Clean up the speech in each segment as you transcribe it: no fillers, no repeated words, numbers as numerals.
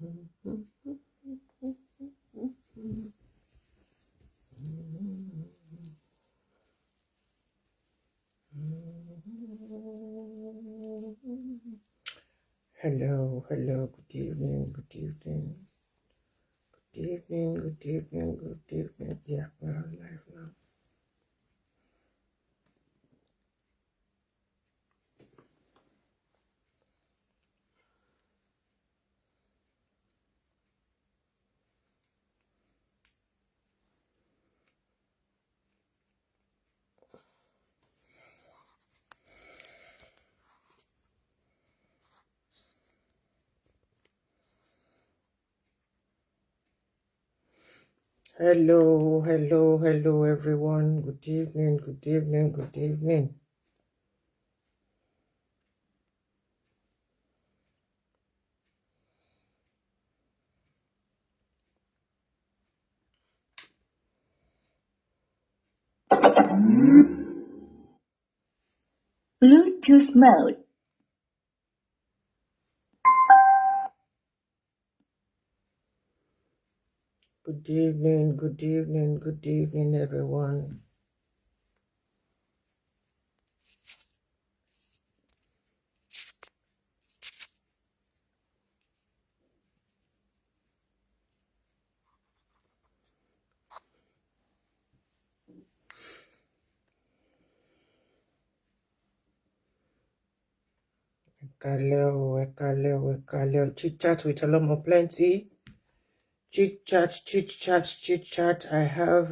Hello, good evening, good evening, good evening, good evening, good evening. Yeah, we're on live now. Hello, everyone. Good evening, good evening, good evening. Bluetooth mode. Good evening, good evening, good evening, everyone. Kaleo. Chit chat with Alomo Plenty. Chit chat. I have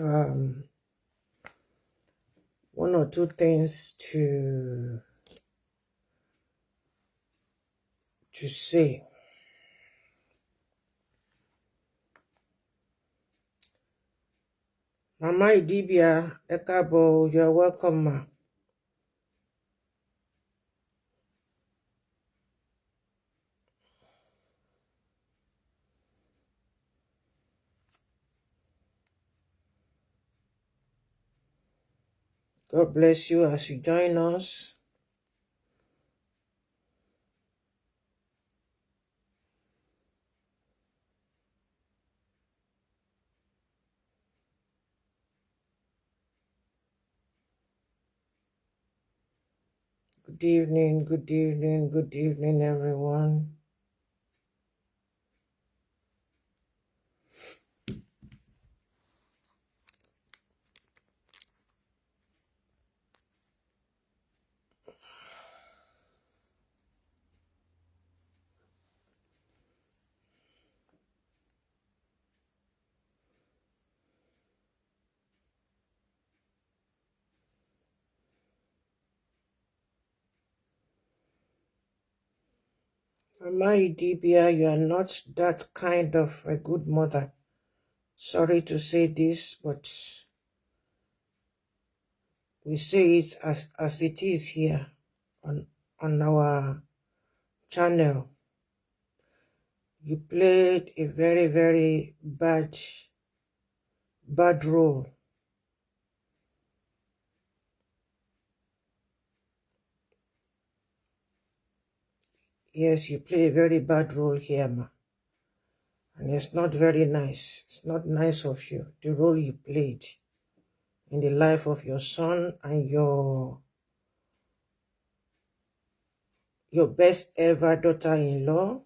one or two things to say. Mama Idibia, Ekabo, you're welcome, ma. God bless you as you join us. Good evening, everyone. Mama Idibia, you are not that kind of a good mother. Sorry to say this, but we say it as it is here on our channel. You played a very, very bad role. Yes, you play a very bad role here, ma. And it's not very nice. It's not nice of you, the role you played in the life of your son and your best ever daughter-in-law.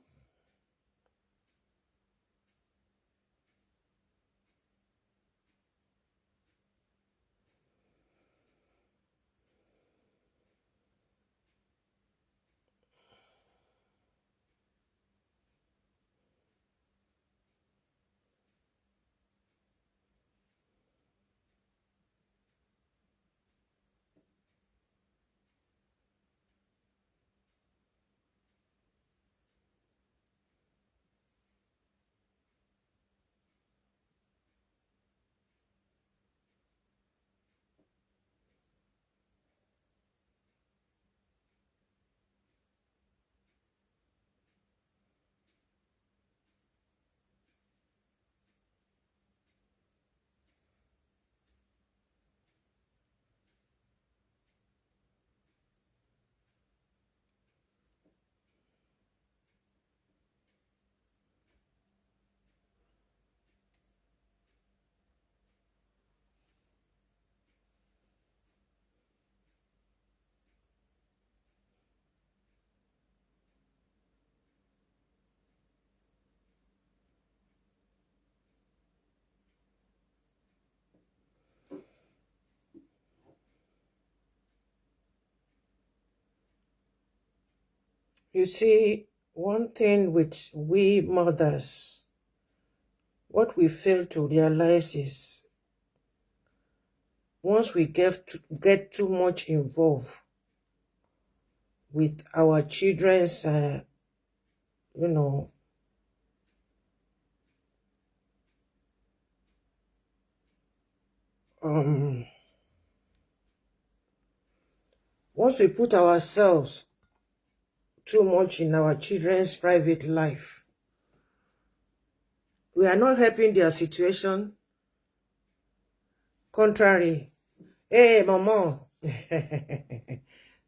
You see, one thing with we mothers, what we fail to realize is once we get too much involved with our children's, you know, once we put ourselves too much in our children's private life, we are not helping their situation. Contrary. Hey, Mama.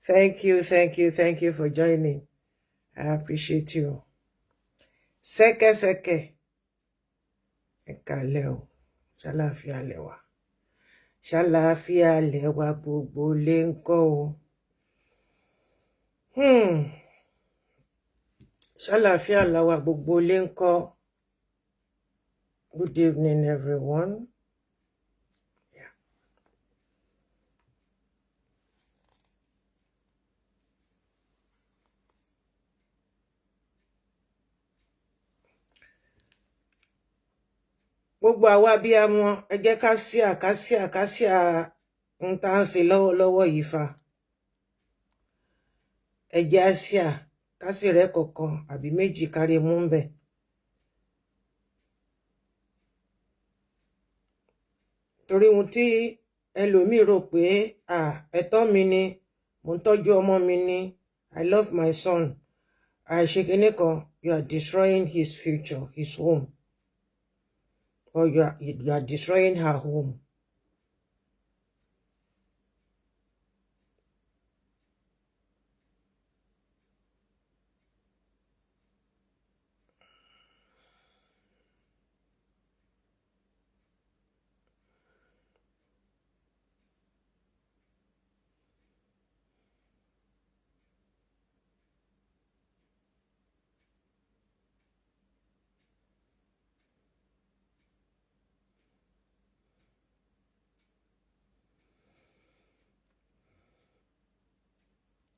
Thank you for joining. I appreciate you. Seke. Ekaleo. Ṣàlàáfíà lẹ́wà. Ṣàlàáfíà lẹ́wà gbogbo lé ńkọ́ o. Ṣàlàáfíà lẹ́wà gbogbo lé ńkọ́. Good evening, everyone. Yeah. Gbogbo àwa abiyamọ, ẹ jẹ́ ká ṣíà ń tá ń ṣe lọ́wọ́lọ́wọ́ yìí fa. Ẹ jẹ́ á ṣíà ká sì rẹ́ kọ̀ọ̀kan àbí méjì kárí mú ń bẹ̀. Torí ohun tí ẹlòmíì rò pé ẹ̀tọ́ mi ni, mo ń tọ́jú ọmọ mi ni, I love my son. Àìṣe kinní kan, you are destroying his future, his home. Or you are destroying her home.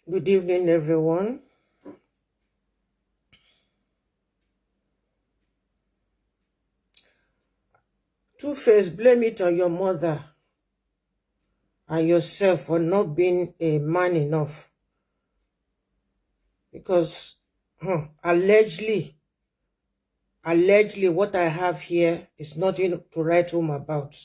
Good evening, everyone. Two-Face, blame it on your mother and yourself for not being a man enough. Because allegedly, what I have here is nothing to write home about.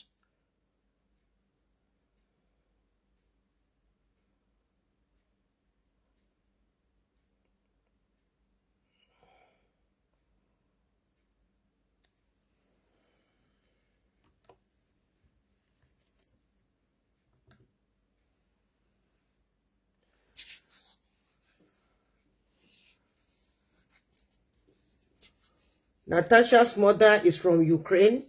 Natasha's mother is from Ukraine.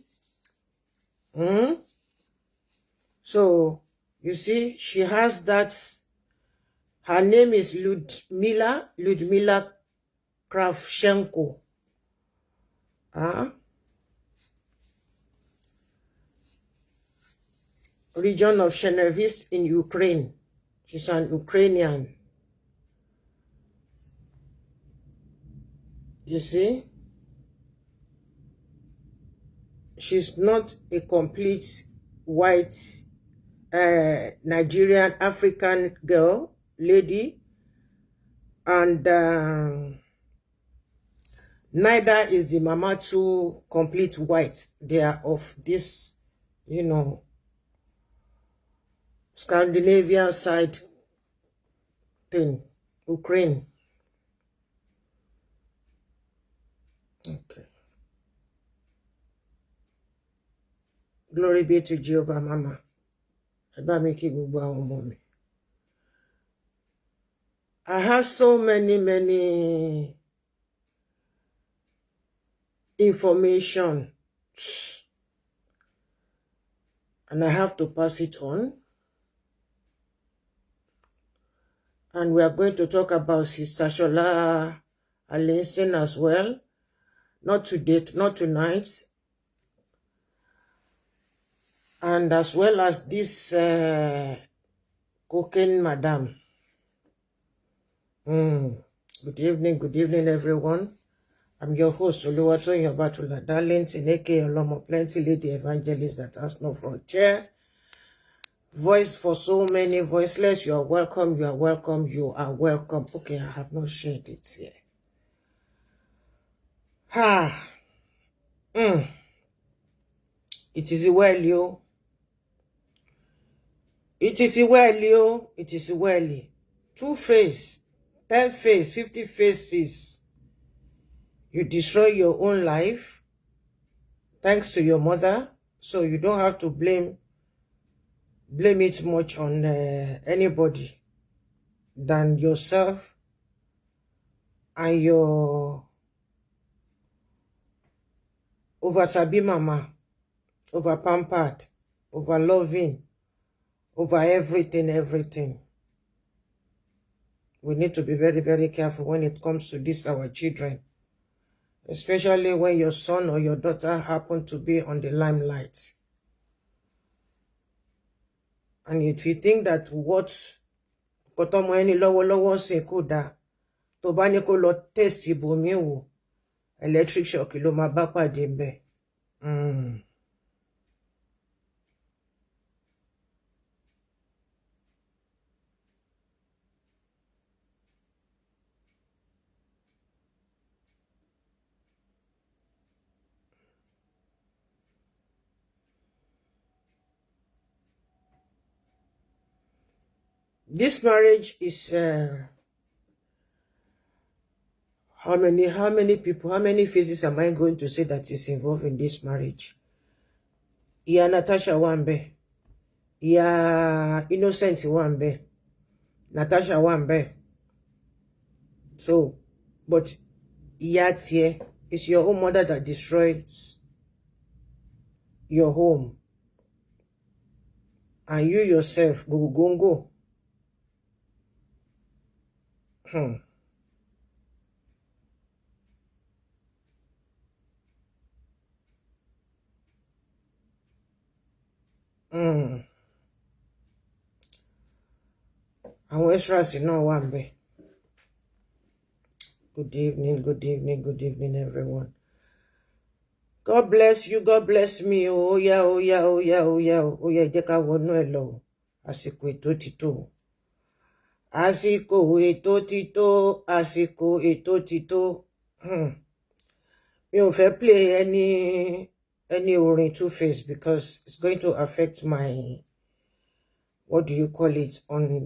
So, you see, she has that. Her name is Ludmila Kravchenko. Region of Chernihiv in Ukraine. She's an Ukrainian. You see? She's not a complete white Nigerian African girl, lady, and neither is the mama too complete white. They are of this, you know, Scandinavian side thing, Ukraine. Okay. Glory be to Jehovah, Mama. I have so many information, and I have to pass it on. And we are going to talk about Sister Shola Alinson as well. Not today, not tonight. And as well as this cocaine madam. Good evening, everyone. I'm your host, Oluwatoyin Obatula Darlington, aka Olomo Plenty Lady Evangelist that has no frontier. Voice for so many voiceless. You are welcome, you are welcome, you are welcome. Okay, I have not shared it here. It is well, yo. It is well, yo. It is well. 2 face, 10 face, 50 faces. You destroy your own life thanks to your mother, so you don't have to blame it much on anybody than yourself and your over sabi mama, over pampered, over loving, over everything. We need to be very careful when it comes to this, our children, especially when your son or your daughter happen to be on the limelight. And if you think that what kotomo ẹni lọ́wọ́lọ́wọ́ ṣe kò dáa, tó bá ní kó lọ test ibòmíì wò, electric shock ló máa bá pàdé ńbẹ̀. This marriage is how many people, how many faces am I going to say that is involved in this marriage? Iya Natasha wà ńbẹ̀, Iya Innocent wà ńbẹ̀, Natasha wà ńbẹ̀. So, but Iya tiẹ̀ is your own mother that destroys your home. And you yourself, go. Àwọn extras náà wà ńbẹ̀. Good evening, everyone. God bless you, God bless me. Oh yeah. Jẹ́ ká wọnú ẹ̀ lọ. Àsìkò ètò ti tó. Àsìkò ètò ti tó. Mi ò fẹ́ play any orin Two Face because it's going to affect my, what do you call it, on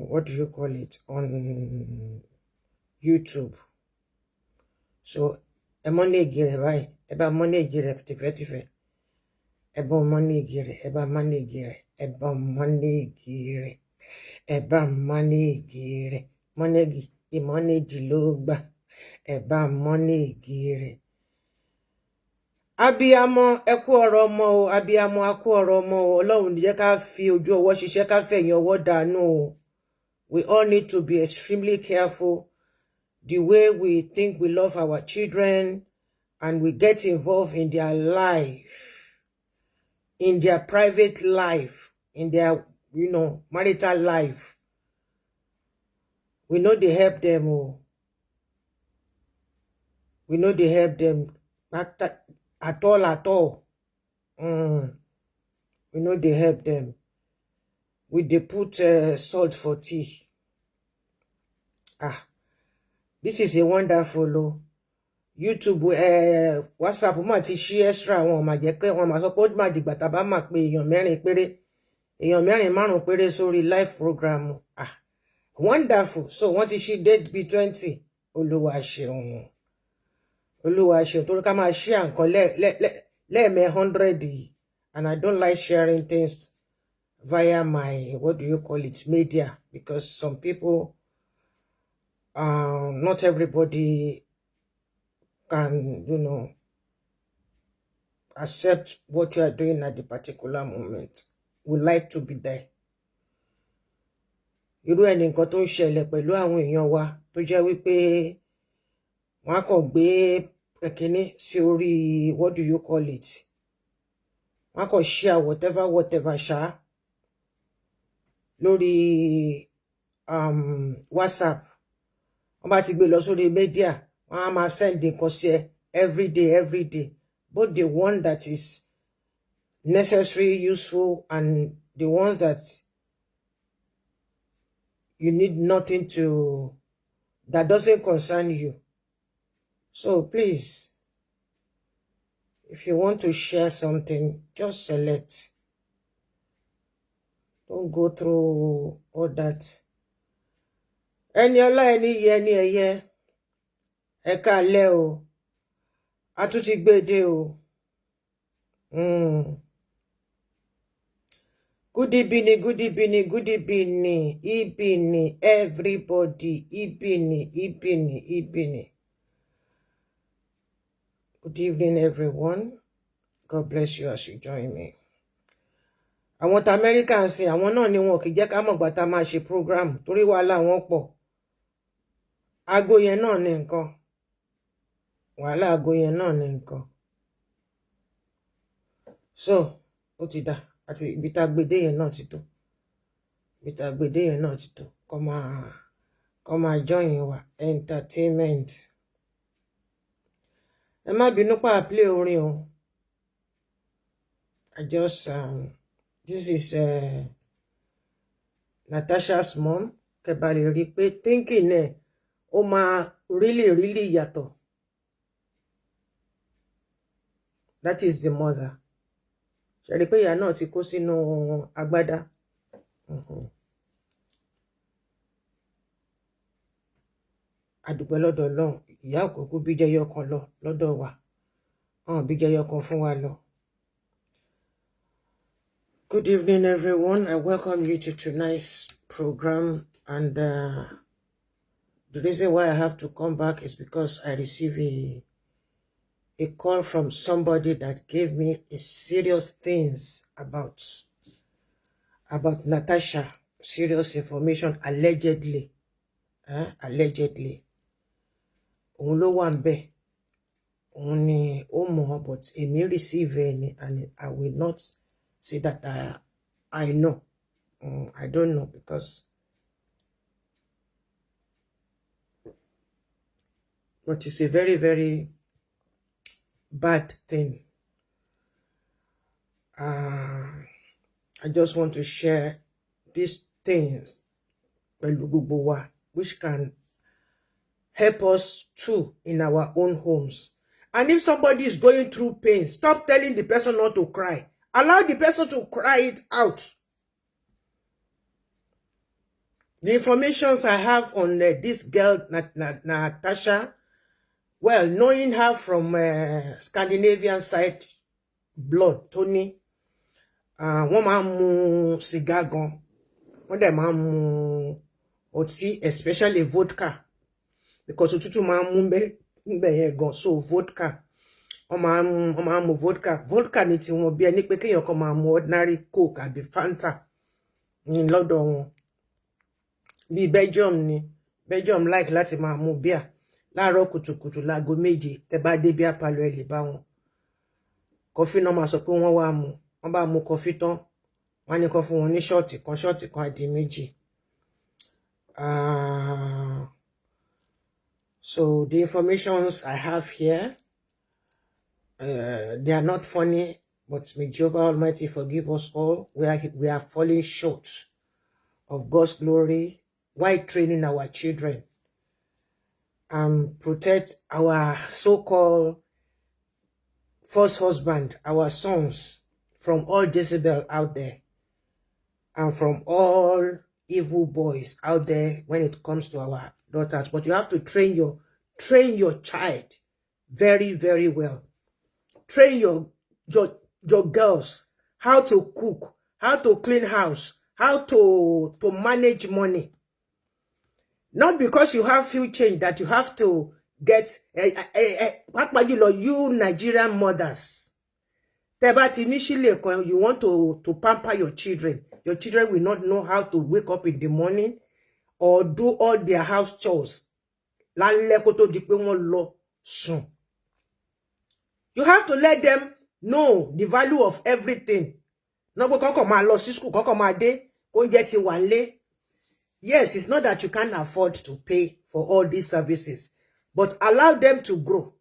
what do you call it, on YouTube. So manage rẹ̀ báyìí, ẹ bá manage rẹ̀ tìfẹ́tìfẹ́, ẹ bá manage rẹ̀, ẹ bá manage rẹ̀, ẹ bá manage rẹ̀, ẹ bá manage rẹ̀, manage ló gbà, ẹ bá manage rẹ̀. Abiyamọ ẹ kú ọ̀rọ̀ ọmọ o, abiyamọ a kú ọ̀rọ̀ ọmọ o. Ọlọ́run ní jẹ́ ká fi ojú ọwọ́ ṣiṣẹ́, ká fẹ̀yìn ọwọ́ dànù o. We all need to be extremely careful the way we think we love our children and we get involved in their life, in their private life, in their, marital life. We know they help them. We know they help them at all. We know they help them. They put salt for tea. This is a wonderful YouTube, WhatsApp ma ti ṣí extra wọn ma jẹ́ pé wọ́n ma sọ pé ó má dìgbà tá bá máa pé èèyàn mẹ́rin márùn péré sórí live program. Wonderful. So wọ́n ti ṣí date bí 20. Olúwa ṣeun torí ká máa share nǹkan lẹ́ẹ̀mẹ́ 100. And I don't like sharing things via my, what do you call it, media, because some people, not everybody can, accept what you are doing at the particular moment. We like to be there. Irú ẹni nǹkan tó ń ṣẹlẹ̀ pẹ̀lú àwọn èèyàn wa tó jẹ́ wípé wọ́n á kàn gbé ẹ̀kíní sí orí, what do you call it? Wọ́n á kàn share whatever ṣá. lórí WhatsApp. Wọ́n bá ti gbé lọ sórí media, wọ́n á máa send nǹkan sí ẹ every day. Both the one that is necessary, useful, and the ones that you need nothing to, that doesn't concern you. So please, if you want to share something, just select. Don't go through all that. Ẹni ọlá ẹni yẹ ẹni ẹyẹ, ẹ káalẹ́ o, a tún ti gbé dé o. Good evening, everybody. Evening. Good evening, everyone. God bless you as you join me. Àwọn ta America ń sìn, àwọn náà ni wọn kì í jẹ́ ká mọ̀ gbà tá máa ṣe program torí wàhálà wọn pọ̀. Aago yẹn náà ni nǹkan. Wàhálà aago yẹn náà ni nǹkan. So, ó ti dà. Àti ibi tá gbé dé yẹn náà ti tó. Ibi tá gbé dé yẹn náà ti tó. Kó máa join wa entertainment. Ẹ má bínú pa play orin o. I just this is Natasha's mom. Kẹ́ bá lè rí pé thinking ẹ̀ ó máa really yàtọ̀. That is the mother. Ṣé rí pé ìyá náà ti kó sínú agbádá. Àdúpẹ́ lọ́dọ̀ Ọlọ́run, ìyá òkúkú bí jẹyọ kan lọ lọ́dọ̀ wa. Bí jẹyọ kan fún wa lọ. Good evening, everyone. I welcome you to tonight's program. And the reason why I have to come back is because I received a call from somebody that gave me a serious things about Natasha. Serious information, allegedly. Allegedly. Òun ló wà ńbẹ̀. Òun ni ó mọ̀, but èmi receive any, and I will not say that I know. I don't know, because but it's a very bad thing. I just want to share these things which can help us too in our own homes. And if somebody is going through pain, stop telling the person not to cry. Allow the person to cry it out. The information I have on this girl, Natasha, well, knowing her from Scandinavian side, blood, Tony, wọ́n máa mu cigar gan, wọ́n dẹ̀ máa mu ọtí, especially vodka, because òtútù máa mu ńbẹ̀ yẹn gan, so vodka. Wọ́n máa mu vodka. Vodka ni tí wọ́n bí ẹni pé kéèyàn kan máa mu ordinary Coke àbí Fanta lọ́dọ̀ wọn. Bí Belgium like láti máa mu beer. Láàárọ̀ kùtùkùtù láago 7 tẹ́ bá dé beer parlour ẹ lè bá wọn. Coffee náà máa sọ pé wọ́n wá mu. Wọ́n bá mu coffee tán, wọ́n ní kó fún wọn ní short kan àdí méjì. So the informations I have here, they are not funny, but may Jehovah Almighty forgive us all. We are falling short of God's glory while training our children and protect our so-called first husband, our sons, from all Jezebel out there and from all evil boys out there when it comes to our daughters. But you have to train your child very well. Train your girls how to cook, how to clean house, how to manage money. Not because you have few change that you have to get you Nigerian mothers. Initially, you want to pamper your children. Your children will not know how to wake up in the morning or do all their house chores. You have to let them know the value of everything. No go koko ma lọ sí school, koko ma dé, get you one lay. Yes, it's not that you can't afford to pay for all these services, but allow them to grow.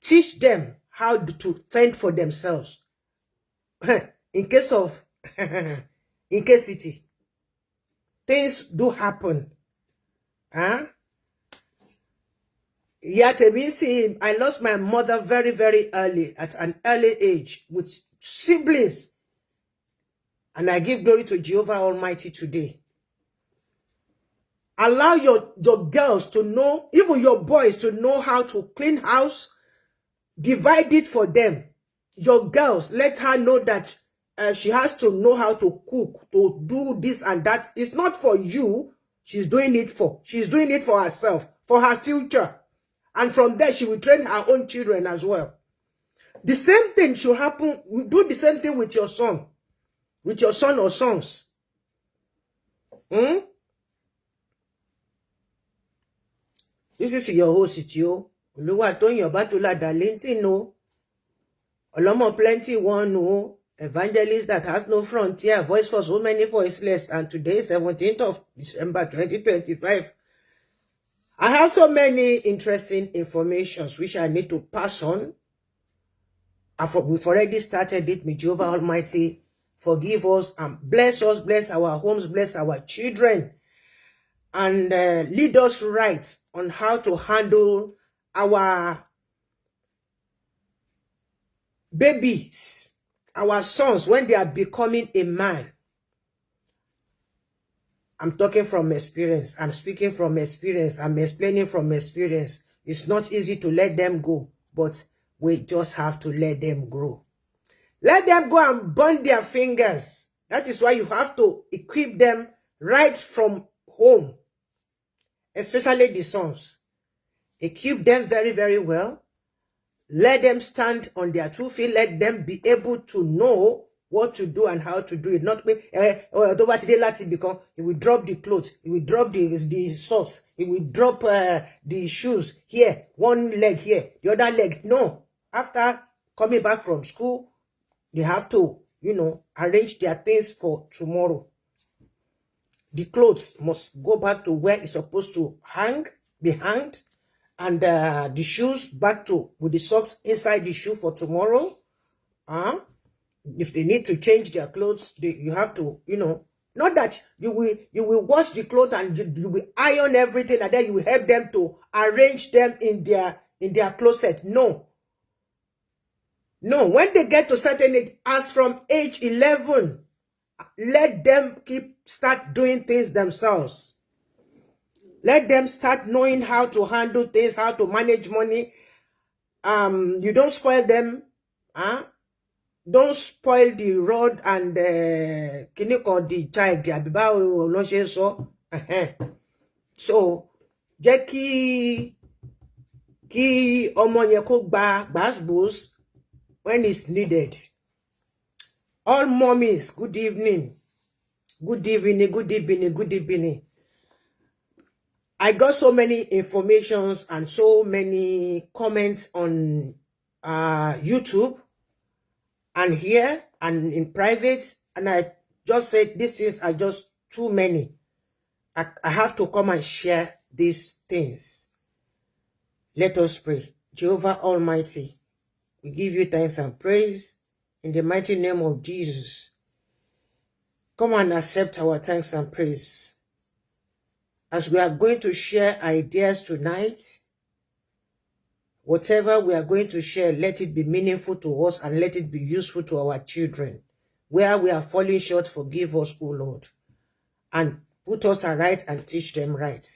Teach them how to fend for themselves. In case of incasity, things do happen. Huh? Yet, I lost my mother very, very early, at an early age, with siblings. And I give glory to Jehovah Almighty today. Allow your girls to know, even your boys to know how to clean house. Divide it for them. Your girls, let her know that she has to know how to cook, to do this and that. It's not for you. She's doing it for. She's doing it for herself, for her future. And from there, she will train her own children as well. The same thing should happen. Do the same thing with your son or sons. This is your host, Sitio. Oluwa Toyin Obatola Darlington, no. Olomo plenty one, no. Evangelist that has no frontier, voice for so many voiceless. And today, 17th of December 2025. I have so many interesting informations which I need to pass on. We've already started it. May Jehovah Almighty forgive us and bless us, bless our homes, bless our children, and lead us right on how to handle our babies, our sons, when they are becoming a man. I'm talking from experience. I'm speaking from experience. I'm explaining from experience. It's not easy to let them go, but we just have to let them grow. Let them go and burn their fingers. That is why you have to equip them right from home, especially the sons. Equip them very, very well. Let them stand on their 2 feet. Let them be able to know what to do and how to do it. Not me. He will drop the clothes. He will drop the socks. He will drop the shoes here. One leg here, the other leg. No. After coming back from school, they have to, arrange their things for tomorrow. The clothes must go back to where it's supposed to be hanged. And the shoes back to, with the socks inside the shoe for tomorrow. If they need to change their clothes, you have to, not that you will wash the clothes and you will iron everything and then you will help them to arrange them in their closet. No. No, when they get to certain age, as from age 11, let them start doing things themselves. Let them start knowing how to handle things, how to manage money. You don't spoil them. Don't spoil the rod and the child. So, jẹ́ kí ọmọ yẹn kó gba gbasgbos when it's needed. All mommies, good evening. Good evening, good evening, good evening. I got so many informations and so many comments on YouTube and here and in private, and I just said these things are just too many. I have to come and share these things. Let us pray. Jehovah Almighty, we give you thanks and praise in the mighty name of Jesus. Come and accept our thanks and praise. As we are going to share ideas tonight, whatever we are going to share, let it be meaningful to us and let it be useful to our children. Where we are falling short, forgive us, O Lord, and put us aright and teach them right.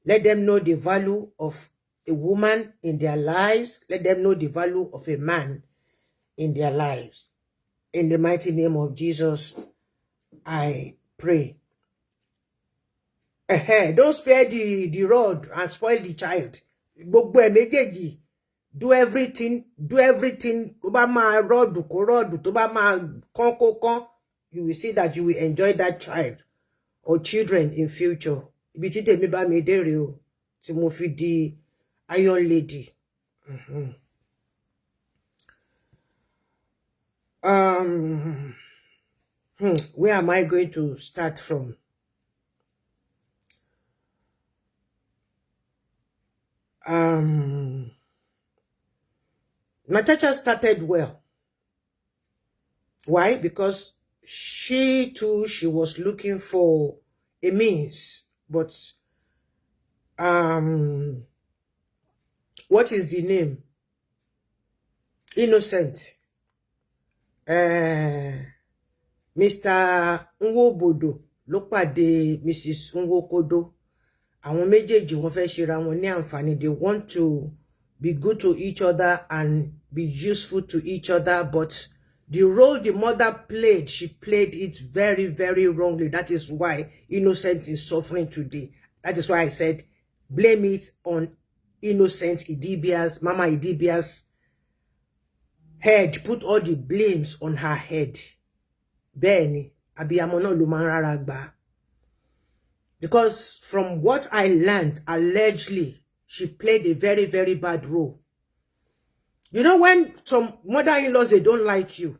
Let them know the value of a woman in their lives. Let them know the value of a man in their lives. In the mighty name of Jesus, I pray. Don't spare the rod and spoil the child. Do everything. You will see that you will enjoy that child or children in future. Iron lady. Where am I going to start from? Natasha started well. Why? Because she too, she was looking for a means, but what is the name? Innocent. Mr. Nwobodo ló pàdé Mrs. Nwokodo. Àwọn méjèèjì wọ́n fẹ́ ṣera wọn ní àǹfààní. They want to be good to each other and be useful to each other, but the role the mother played, she played it very, very wrongly. That is why Innocent is suffering today. That is why I said, blame it on Innocent Idibia's, Mama Idibia's head. Put all the blames on her head. Bẹ́ẹ̀ni, abiyamọ náà ló máa ń rárá gbà. Because from what I learned, allegedly, she played a very, very bad role. You know, when some mother-in-laws, they don't like you,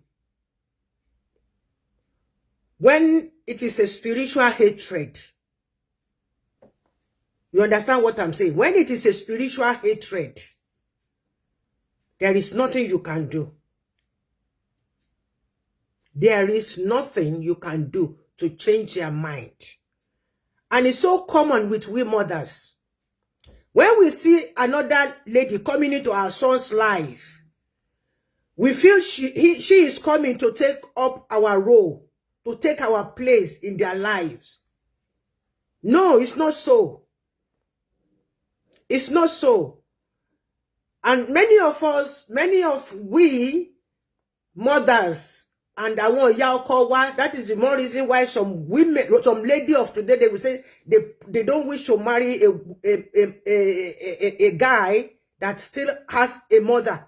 when it is a spiritual hatred, you understand what I'm saying? When it is a spiritual hatred, there is nothing you can do. There is nothing you can do to change their mind. And it's so common with we mothers. When we see another lady coming into our son's life, we feel she is coming to take up our role, to take our place in their lives. No, it's not so. It's not so. And many of we mothers, and I want Yaokowa, that is the more reason why some women, some lady of today, they will say they don't wish to marry a guy that still has a mother.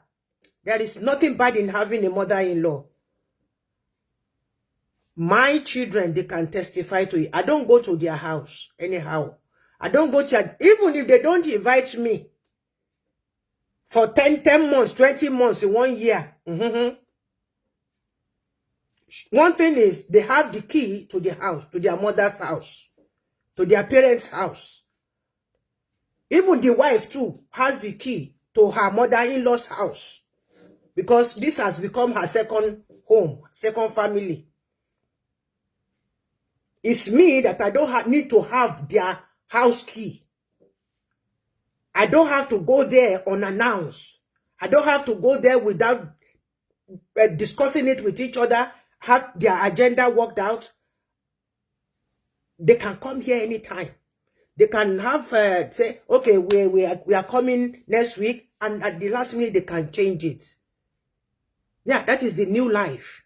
There is nothing bad in having a mother-in-law. My children, they can testify to it. I don't go to their house anyhow. I don't go to, even if they don't invite me for 10 months, 20 months, in 1 year. One thing is, they have the key to the house, to their mother's house, to their parents' house. Even the wife too has the key to her mother-in-law's house, because this has become her second home, second family. It's me that I don't need to have their house key. I don't have to go there unannounced. I don't have to go there without discussing it with each other, have their agenda worked out. They can come here anytime. They can have say, okay, we are coming next week, and at the last minute they can change it. Yeah, that is the new life.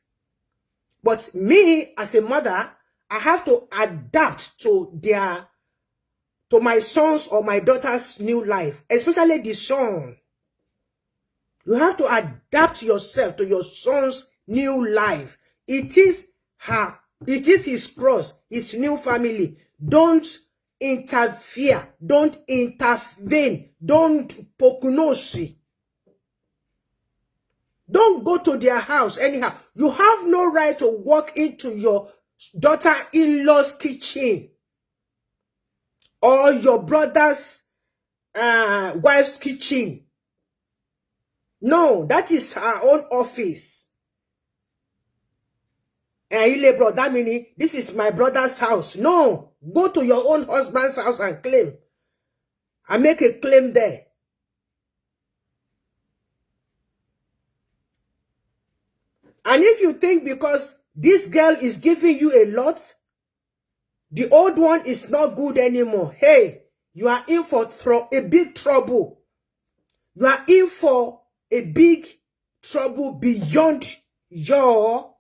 But me as a mother, I have to adapt to my son's or my daughter's new life, especially the son. You have to adapt yourself to your son's new life. It is his cross, his new family. Don't interfere. Don't intervene. Don't pokunoshi. Don't go to their house anyhow. You have no right to walk into your daughter-in-law's kitchen or your brother's wife's kitchen. No, that is her own office. That meaning this is my brother's house. No, go to your own husband's house and claim. And make a claim there. And if you think because this girl is giving you a lot, the old one is not good anymore, hey, you are in for a big trouble. You are in for a big trouble beyond your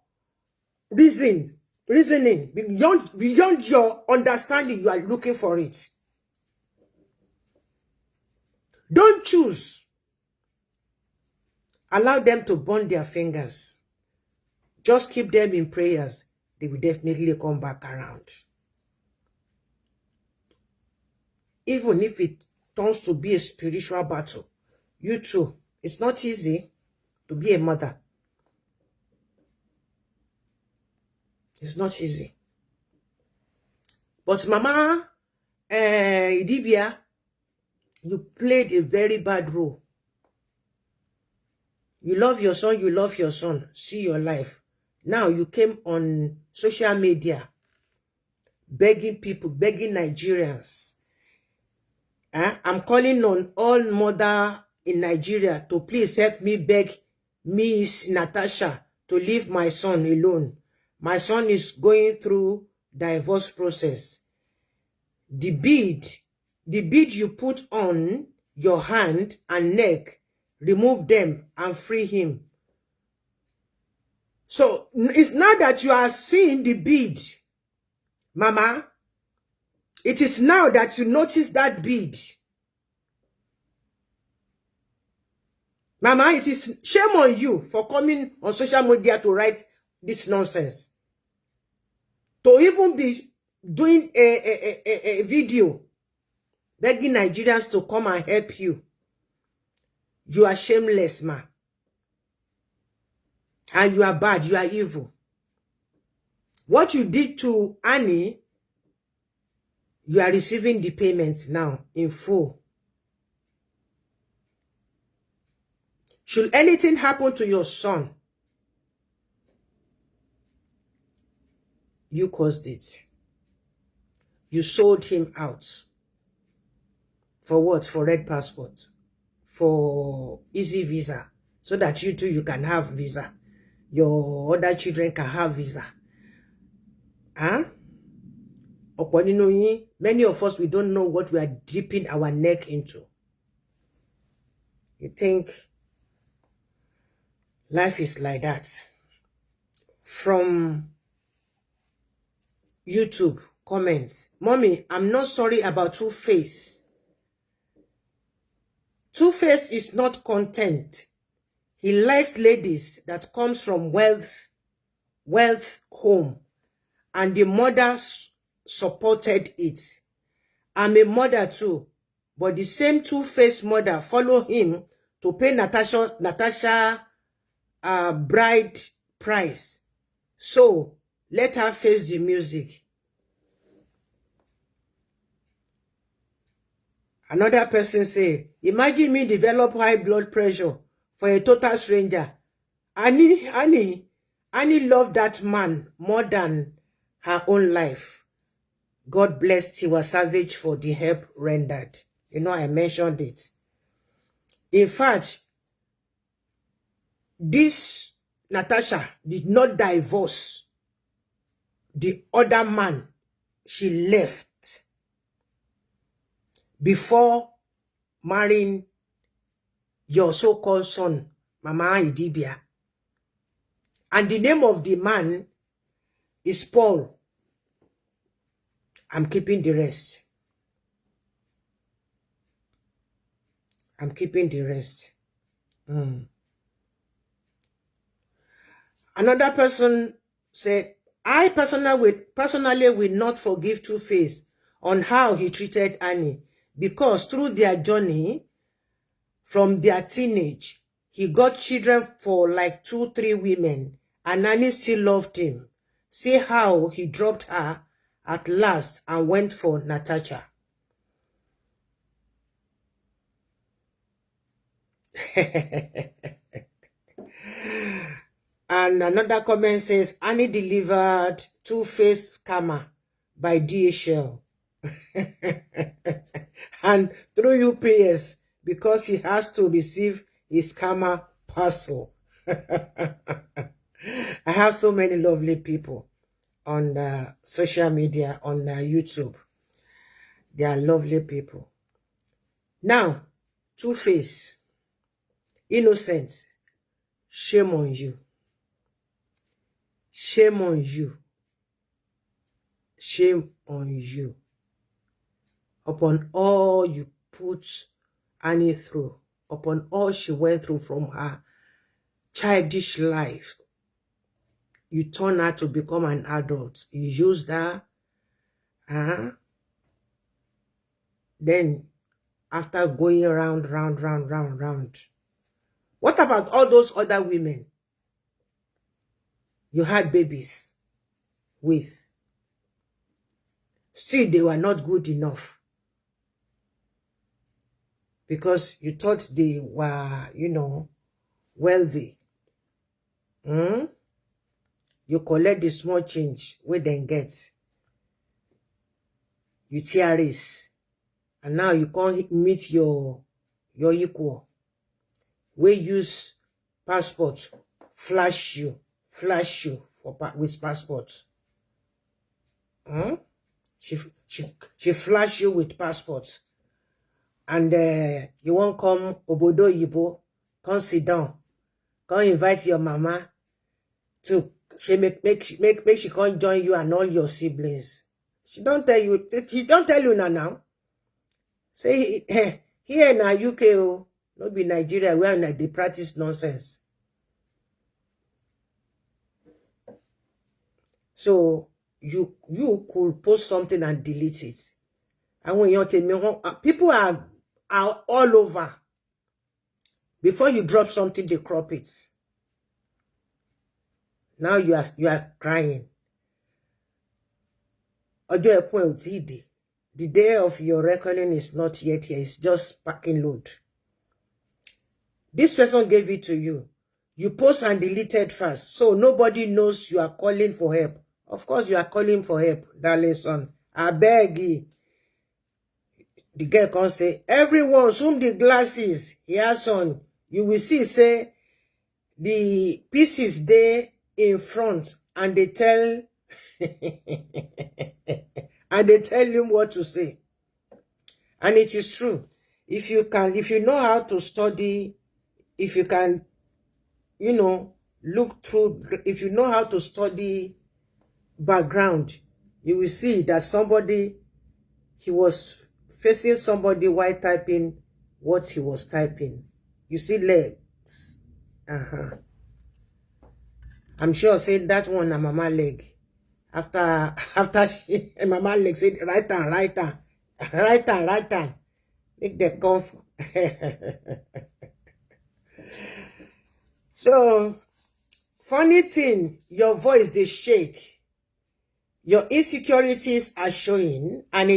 reasoning, beyond your understanding. You are looking for it. Don't choose. Allow them to burn their fingers. Just keep them in prayers. They will definitely come back around. Even if it turns to be a spiritual battle, you too, it's not easy to be a mother. It's not easy. But Mama Idibia, you played a very bad role. You love your son, you love your son. See your life. Now you came on social media begging people, begging Nigerians. I'm calling on all mother in Nigeria to please help me beg Miss Natasha to leave my son alone. My son is going through divorce process. The bead you put on your hand and neck, remove them and free him. So it's not that you are seeing the bead, Mama. It is now that you notice that bead. Mama, it is shame on you for coming on social media to write this nonsense. To even be doing a video begging Nigerians to come and help you. You are shameless, ma. And you are bad, you are evil. What you did to Annie, you are receiving the payments now in full. Should anything happen to your son, you caused it. You sold him out. For what? For red passport. For easy visa. So that you too, you can have visa. Your other children can have visa. Huh? Many of us, we don't know what we are dipping our neck into. You think life is like that. From YouTube comments, Mommy, I'm not sorry about Two-Face. Two-Face is not content. He likes ladies that comes from wealth home, and the mother supported it. I'm a mother too, but the same Two-Face mother follow him to pay Natasha bride price. So let her face the music. Another person say, imagine me develop high blood pressure for a total stranger. Annie loved that man more than her own life. God bless Tiwa Savage for the help rendered. You know, I mentioned it. In fact, this Natasha did not divorce the other man she left before marrying your so-called son, Mama Idibia. And the name of the man is Paul. I'm keeping the rest. I'm keeping the rest. Another person said, I personally will not forgive Two-Face on how he treated Annie, because through their journey from their teenage, he got children for like 2-3 women, and Annie still loved him. See how he dropped her at last and went for Natasha. And another comment says, Annie delivered Two-Face scammer by DHL. And through UPS, because he has to receive his scammer parcel. I have so many lovely people on social media, on YouTube. They are lovely people. Now, Two-Face, innocent, shame on you. Shame on you. Shame on you. Upon all you put Annie through, upon all she went through from her childish life, you turn her to become an adult. You used her. Then, after going round. What about all those other women? You had babies with. Still, they were not good enough. Because you thought they were, you know, wealthy. You collect the small change where they get. You TRS. And now you can't meet your equal. We use passport, flash you with passport. She flash you with passport. And you won't come obodo yibo, come sit down, come invite your mama to she make she come join you and all your siblings. She don't tell you now. Say here in UK, oh, not be Nigeria, where they practice nonsense. So you could post something and delete it. And when you tell me, people are all over. Before you drop something, they crop it. Now you are crying. The day of your reckoning is not yet here. It's just packing load. This person gave it to you. You post and deleted fast. So nobody knows you are calling for help. Of course you are calling for help, darling son. I beg you. The girl can say, everyone zoom the glasses. He has on. You will see, say, the pieces there in front, and they tell and they tell him what to say. And it is true. If you know how to study, if you can, you know, look through, if you know how to study background, you will see that he was facing somebody while typing what he was typing. You see legs. I'm sure say that one a mama leg. After she mama leg said right hand. Make the comfort. So funny thing, your voice they shake. Your insecurities are showing, and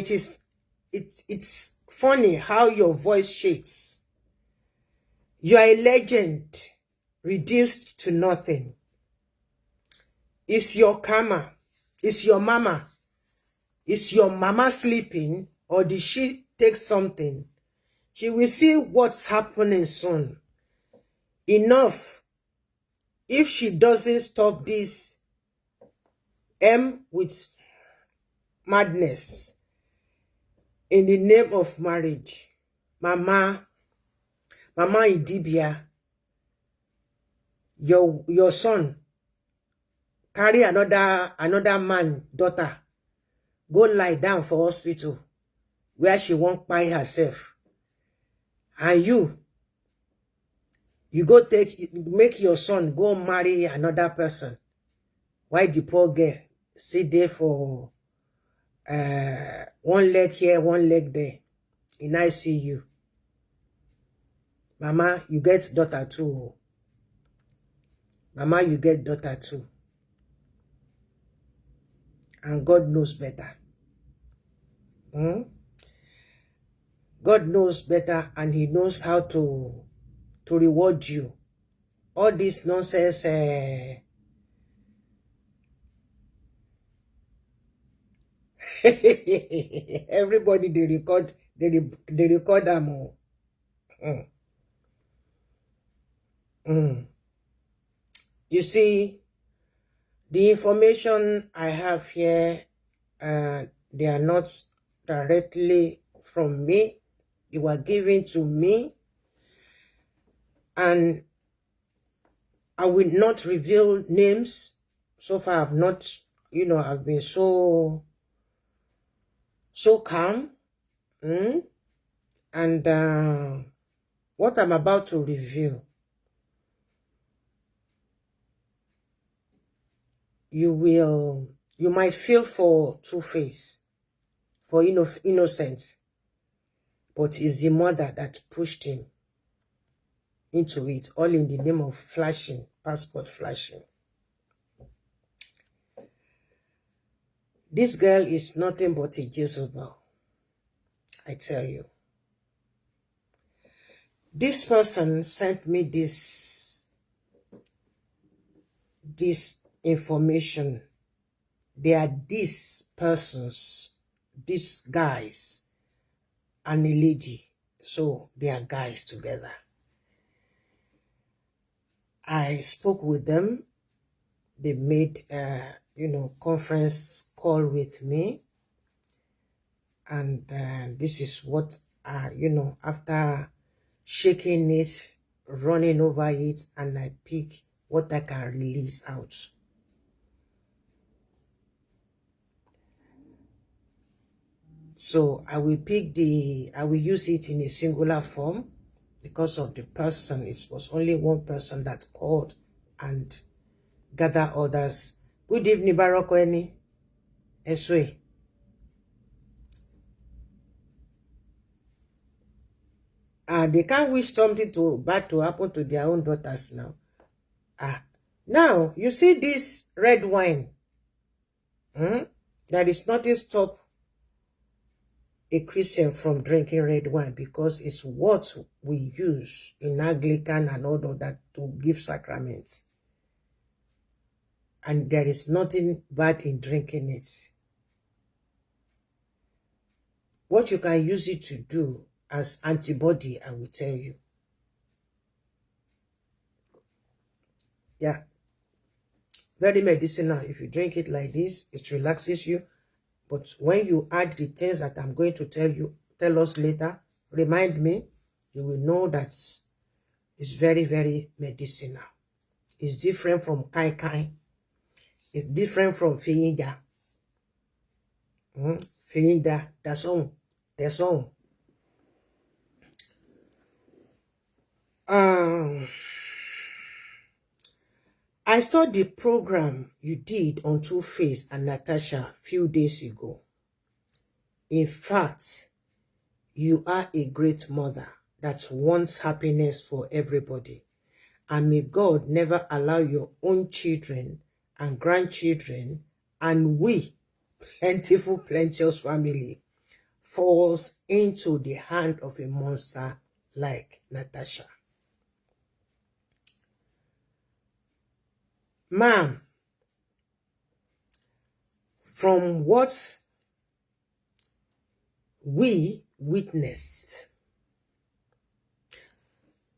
it's funny how your voice shakes. You are a legend reduced to nothing. It's your karma. It's your mama. Is your mama sleeping, or did she take something? She will see what's happening soon. Enough. If she doesn't stop this with madness in the name of marriage, Mama Idibia, your son carry another man daughter, go lie down for hospital where she won't buy herself. And you go make your son go marry another person. Why the poor girl sit there for one leg here, one leg there in ICU? Mama, you get daughter too. Mama, you get daughter too. And God knows better. God knows better, and he knows how to reward you. All this nonsense, everybody they record them all. You see, the information I have here, they are not directly from me. They were given to me, and I will not reveal names. So far, I've not, you know, I've been so calm. And what I'm about to reveal, you might feel for Two-Face, for innocence, but it's the mother that pushed him into it, all in the name of flashing, passport flashing. This girl is nothing but a Jezebel, I tell you. This person sent me this information. They are these persons, these guys, and a lady. So they are guys together. I spoke with them. They made conference call with me. And this is what, after shaking it, running over it, and I pick what I can release out. So I will use it in a singular form because of the person. It was only one person that called and gather others. Good evening, Barokweni. Eswe. They can't wish something bad to happen to their own daughters now. Now, you see this red wine. There is nothing stop a Christian from drinking red wine because it's what we use in Anglican and all of that to give sacraments. And there is nothing bad in drinking it. What you can use it to do as antibody, I will tell you. Yeah. Very medicinal. If you drink it like this, it relaxes you. But when you add the things that I'm going to tell us later, remind me, you will know that it's very, very medicinal. It's different from kai kai. It's different from feinda. Feinda, that's all. That's all. I saw the program you did on Two-Face and Natasha a few days ago. In fact, you are a great mother that wants happiness for everybody. And may God never allow your own children and grandchildren and we, plenteous family, falls into the hand of a monster like Natasha. Ma'am, from what we witnessed,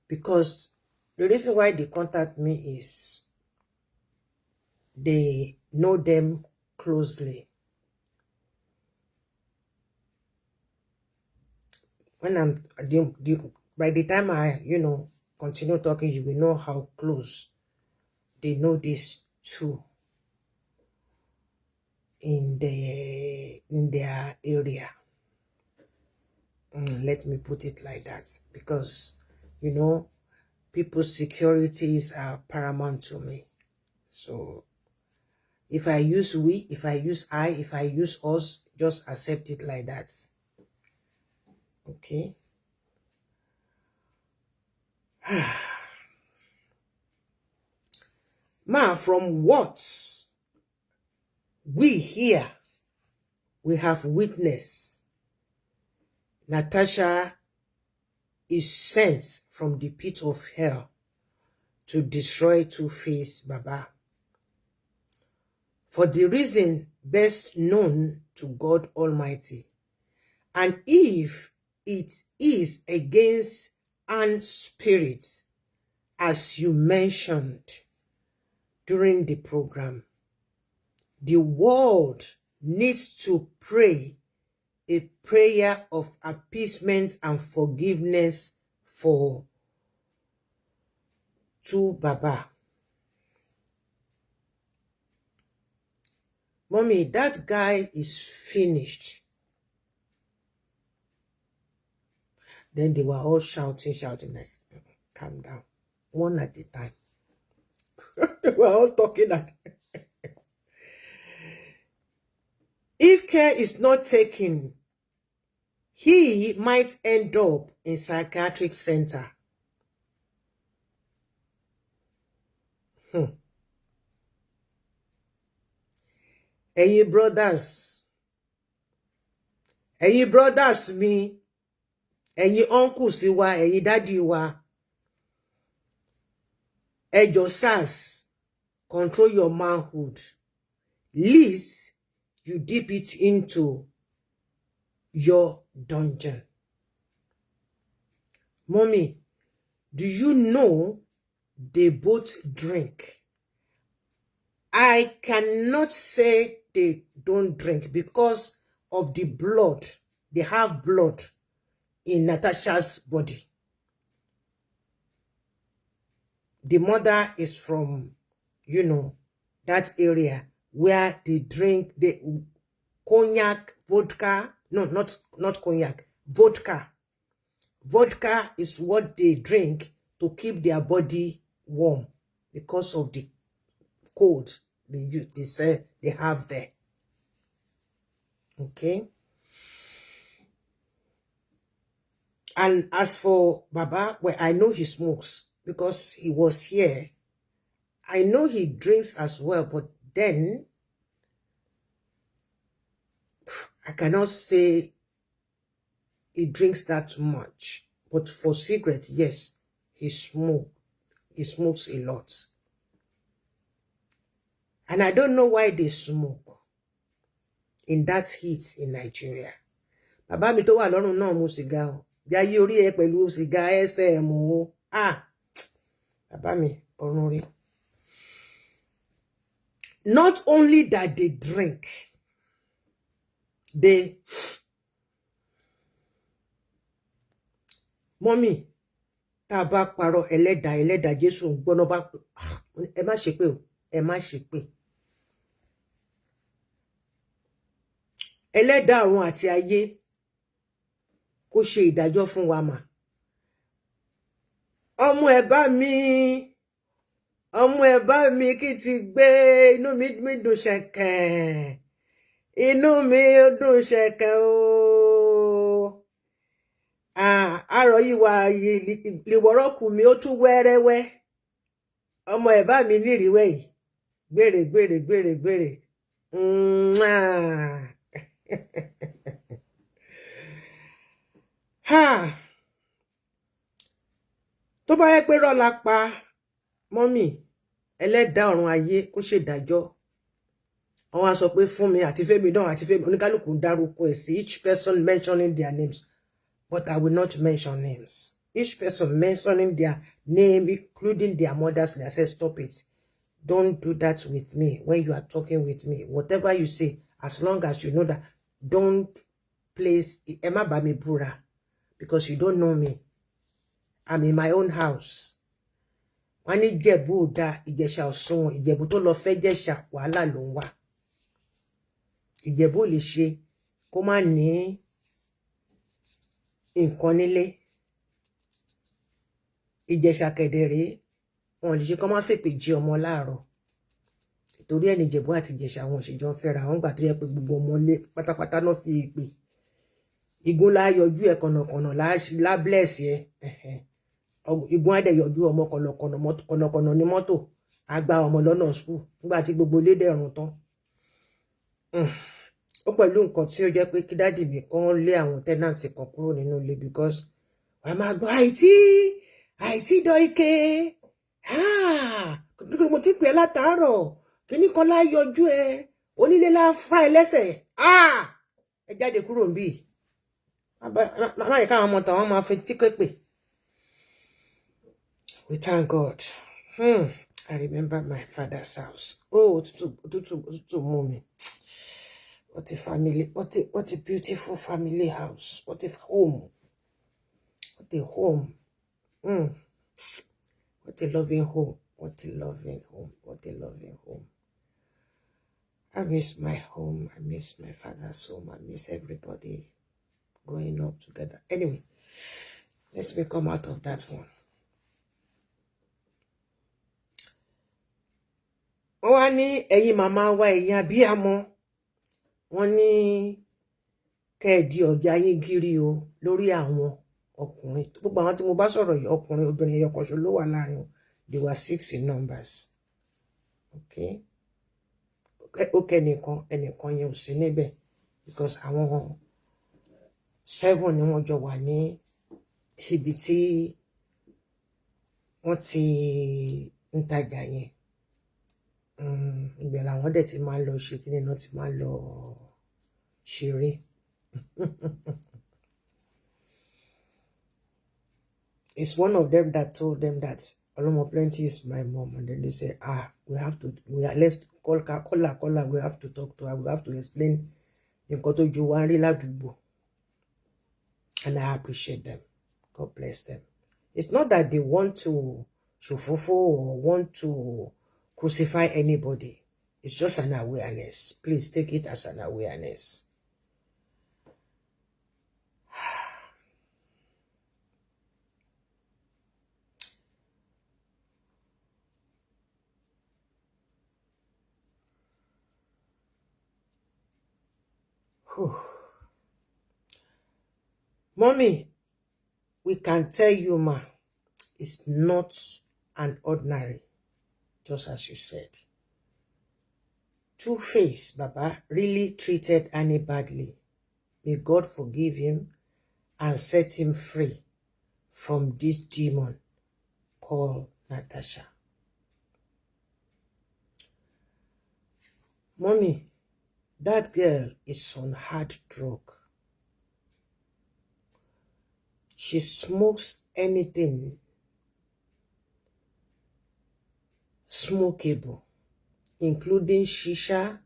because the reason why they contact me is they know them closely. When by the time I, continue talking, you will know how close they know these two in their area. Let me put it like that, because people's securities are paramount to me. So if I use we, if I use I, if I use us, just accept it like that. Okay. Ma, from what we hear, we have witnessed, Natasha is sent from the pit of hell to destroy Two-Face Baba. For the reason best known to God Almighty. And if it is against an spirit, as you mentioned during the program, the world needs to pray a prayer of appeasement and forgiveness for Baba. Mommy, that guy is finished. Then they were all shouting. Calm down. One at a time. They were all talking like if care is not taken, he might end up in psychiatric center. ẹ̀yin brothers mi, ẹ̀yin uncles wa, ẹ̀yin daddy wa, ẹ jọ̀ọ́ SARS, control your manhood. Least you dip it into your dungeon. Mommy, do you know they both drink? I cannot say they don't drink because of the blood. They have blood in Natasha's body. The mother is from, you know, that area where they drink the cognac, vodka. No, not cognac, vodka. Vodka is what they drink to keep their body warm because of the cold they say they have there. Okay. And as for Baba, well, I know he smokes because he was here. I know he drinks as well, but then I cannot say he drinks that much. But for cigarette, yes, he smokes a lot. And I don't know why they smoke in that heat in Nigeria. Bàbá mi tó wà lọ́rùn náà mu sìgá o. Bí ayé orí ẹ pẹ̀lú sìgá SM o. Bàbá mi ọ̀run rí. Not only that they drink, they... Mommy, tá bá parọ́ ẹlẹ́dàá Jésù ń gbọ́ná bá ẹ má ṣépè o, ẹ má ṣépè. Ẹlẹ́dàá ọ̀run àti ayé kó ṣe ìdájọ́ fún wa mà. Ọmọ ẹ bá mi kí ti gbé inú mi dùn ṣẹ̀kẹ̀. Inú mi dùn ṣẹ̀kẹ̀ o. Àárọ̀ yìí wà lìwọ́rọ́kù mi ó tún wẹ́rẹ́wẹ́. Ọmọ ẹ bá mi nírìíwẹ́ yìí. Gbèrè. Tó bá yẹ pé rọ́lá pa mọ́mì ẹlẹ́dàá ọ̀run ayé kó ṣèdájọ́. Àwọn á sọ pé fún mi àti Fẹ́mi náà àti Fẹ́mi oníkálùkù ń dárúkọ ẹ̀ sí, each person mentioning their names, but I will not mention names. Each person mentioning their name, including their mothers, I say stop it. Don't do that with me when you are talking with me. Whatever you say, as long as you know that, don't place ẹ má bá mi búra because you don't know me. I'm in my own house. Wọ́n ní Ìjẹ̀bú ò dá Ìjẹ̀ṣà òsùnwọ̀n, Ìjẹ̀bú tó lọ fẹ́ Jẹ̀ṣà wàhálà ló ń wà. Ìjẹ̀bú lè ṣe kó má ní nǹkan nílé. Ìjẹ̀ṣà kẹ̀dẹ̀rẹ́ wọn lè ṣe kó má fèpè jí ọmọ láàárọ̀. Torí ẹni Ìjẹ̀bú àti Ìjẹ̀ṣà wọn ṣèjọ fẹ́ra wọn gbà tó yẹ pé gbogbo ọmọ lé pátápátá náà fi èpè. Igun la yọjú ẹ kọ̀nàkọ̀nà la bless ẹ. Igun á dẹ̀ yọjú ọmọ kọ̀nàkọ̀nà ní mọ́tò àgbà ọmọ lọ́nà school nígbà tí gbogbo ilé dẹ̀rùn tán. Ó pẹ̀lú nǹkan tí ó jẹ́ pé kí dádì mi kàn lé àwọn tenants kan kúrò nínú ilé because wọ́n máa gbọ́ àìtí dọ́ ike mo ti pè látàárọ̀ kíní kan lá yọjú ẹ onílé lá fà ẹ lẹ́sẹ̀ ẹ jáde kúrò níbí. Má yẹ káwọn ọmọ tàwọn máa fi tíkẹ́pè. We thank God. I remember my father's house. Tutu mú mi. What a family, what a beautiful family house. What a home. What a home. What a loving home. What a loving home. What a loving home. I miss my home. I miss my father's home. I miss everybody growing up together. Anyway, let's come out of that one. Wọ́n ní ẹ̀yin màmá wa ẹ̀yin abiyamọ. Wọ́n ní kẹ́ẹ̀dì ọjà yín gírí o lórí àwọn ọkùnrin. Gbogbo àwọn tí mo bá sọ̀rọ̀ yìí ọkùnrin obìnrin ẹyọ kan ṣoṣo ló wà láàrin wọn. They were 6 in numbers. Okay? okay ẹnìkan yẹn ò sí níbẹ̀ because àwọn 7 ni wọ́n jọ wà ní ibi tí wọ́n ti ń tajà yẹn. Ibẹ̀ làwọn dẹ̀ ti máa ń lọ ṣe kíni náà ti máa ń lọ ṣeré. It's one of them that told them that Olomo Plenty is my mom, and then they say, let's call her, we have to talk to her, we have to explain nǹkan tó ju wa rí ládùúgbò. And I appreciate them. God bless them. It's not that they want to shofofo or want to crucify anybody. It's just an awareness. Please take it as an awareness. Mommy, we can tell you, ma, it's not an ordinary, just as you said. Two-Face, Baba, really treated Annie badly. May God forgive him and set him free from this demon called Natasha. Mommy, that girl is on hard drug. She smokes anything smokable, including shisha,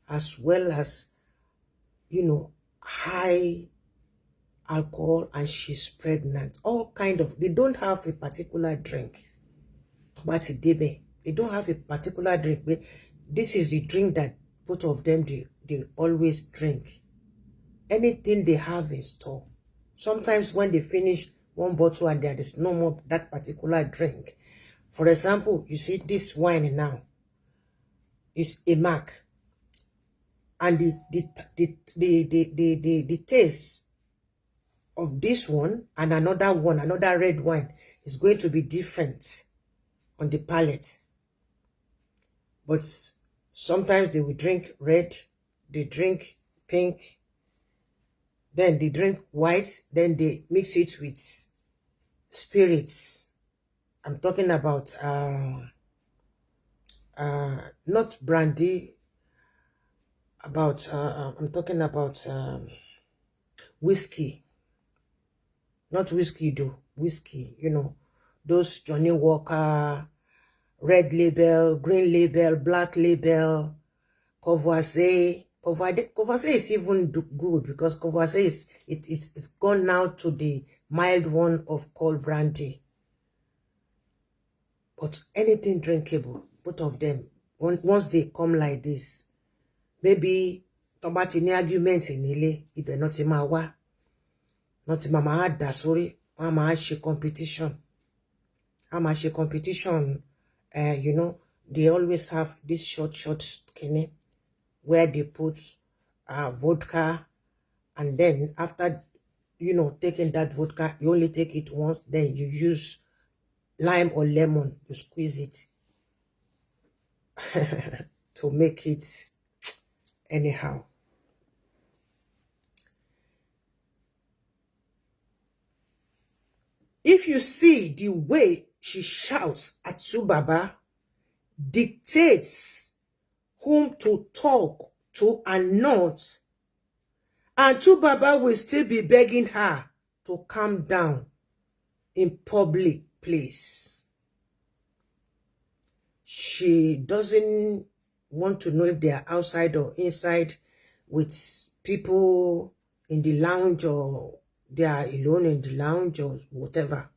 as well as, high alcohol, and she's pregnant. All kind of, they don't have a particular drink. But they don't have a particular drink. But this is the drink that both of them, they always drink. Anything they have in store. Sometimes when they finish one bottle and there is no more that particular drink. For example, you see this wine now is a mark. And the taste of this one and another red wine is going to be different on the palate. But sometimes they will drink red, they drink pink, then they drink white, then they mix it with spirits. I'm talking about not brandy, I'm talking about whiskey. Not whiskey though, whiskey, those Johnny Walker, red label, green label, black label, Courvoisier. Courvoisier is even good because Courvoisier it's gone now to the mild one of cold brandy. But anything drinkable, both of them, once they come like this, maybe tomati ni arguments in ile, ibe not in my wa, not in my da sorry, mama she competition. They always have this short skinny where they put vodka, and then after taking that vodka, you only take it once, then you use lime or lemon to squeeze it to make it anyhow. If you see the way she shouts at Subaba, dictates whom to talk to and not, and Subaba will still be begging her to calm down in public place. She doesn't want to know if they are outside or inside with people in the lounge, or they are alone in the lounge or whatever,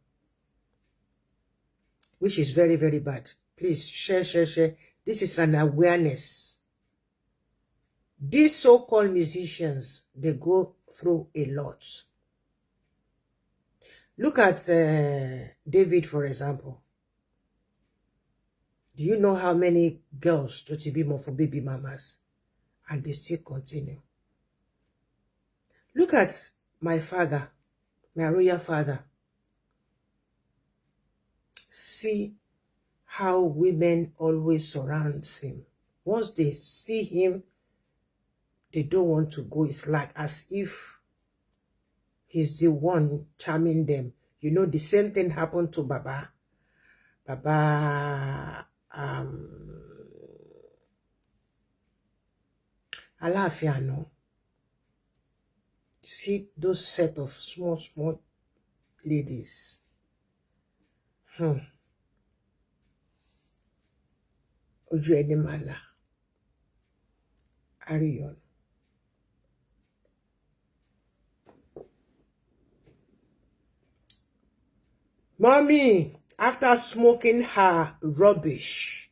which is very, very bad. Please share. This is an awareness. These so-called musicians, they go through a lot. Look at David, for example. Do you know how many girls to be more for baby mamas? And they still continue. Look at my father, my royal father. See how women always surround him. once they see him, they don't want to go. It's like as if he's the one charming them. You know, the same thing happened to Baba. Alafiano. You see those set of small ladies. Ojú ẹni màlà. Arion. Mommy, after smoking her rubbish,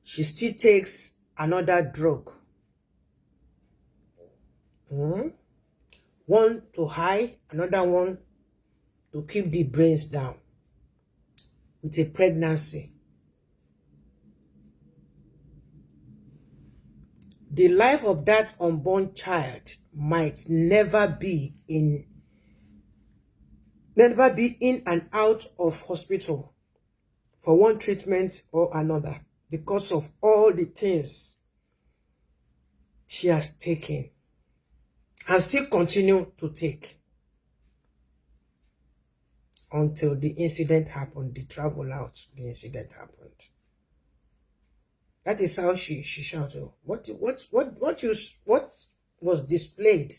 she still takes another drug. One to high, another one to keep the brains down with a pregnancy. The life of that unborn child might never be in and out of hospital for one treatment or another because of all the things she has taken and still continue to take until the incident happened, the travel out, the incident happened. That is how she shouted. What was displayed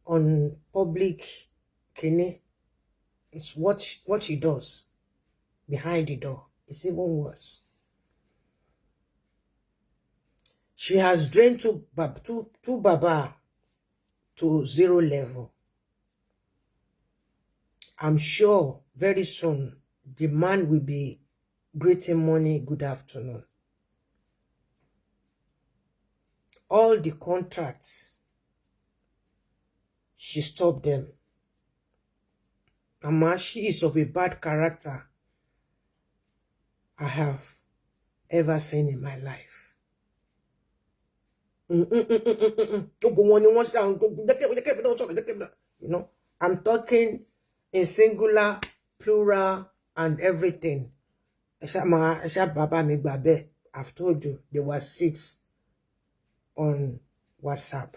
on public kene is what she does behind the door. It's even worse. She has drained two Baba to zero level. I'm sure very soon the man will be greeting money, good afternoon. All the contracts, she stopped them. Mama, she is of a bad character I have ever seen in my life. You know, I'm talking in singular, plural, and everything. I've told you, there were 6 on WhatsApp.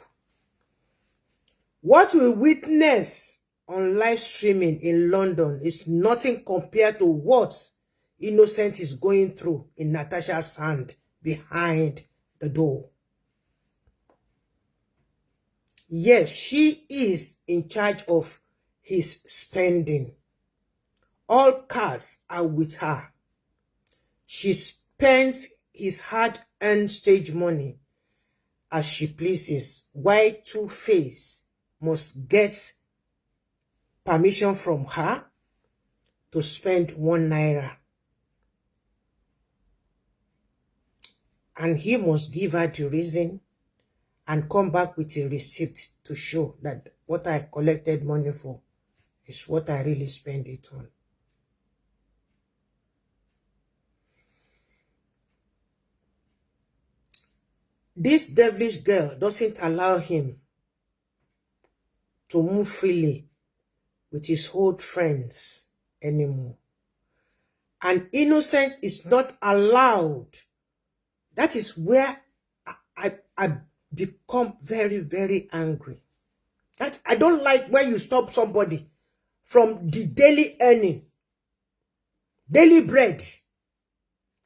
What we witness on live streaming in London is nothing compared to what Innocent is going through in Natasha's hand behind the door. Yes, she is in charge of his spending. All cards are with her. She spends his hard-earned stage money as she pleases, while Two-Face must get permission from her to spend 1 naira. And he must give her the reason and come back with a receipt to show that what I collected money for is what I really spend it on. This devilish girl doesn't allow him to move freely with his old friends anymore. And Innocent is not allowed. That is where I become very, very angry. That I don't like when you stop somebody from the daily earning, daily bread,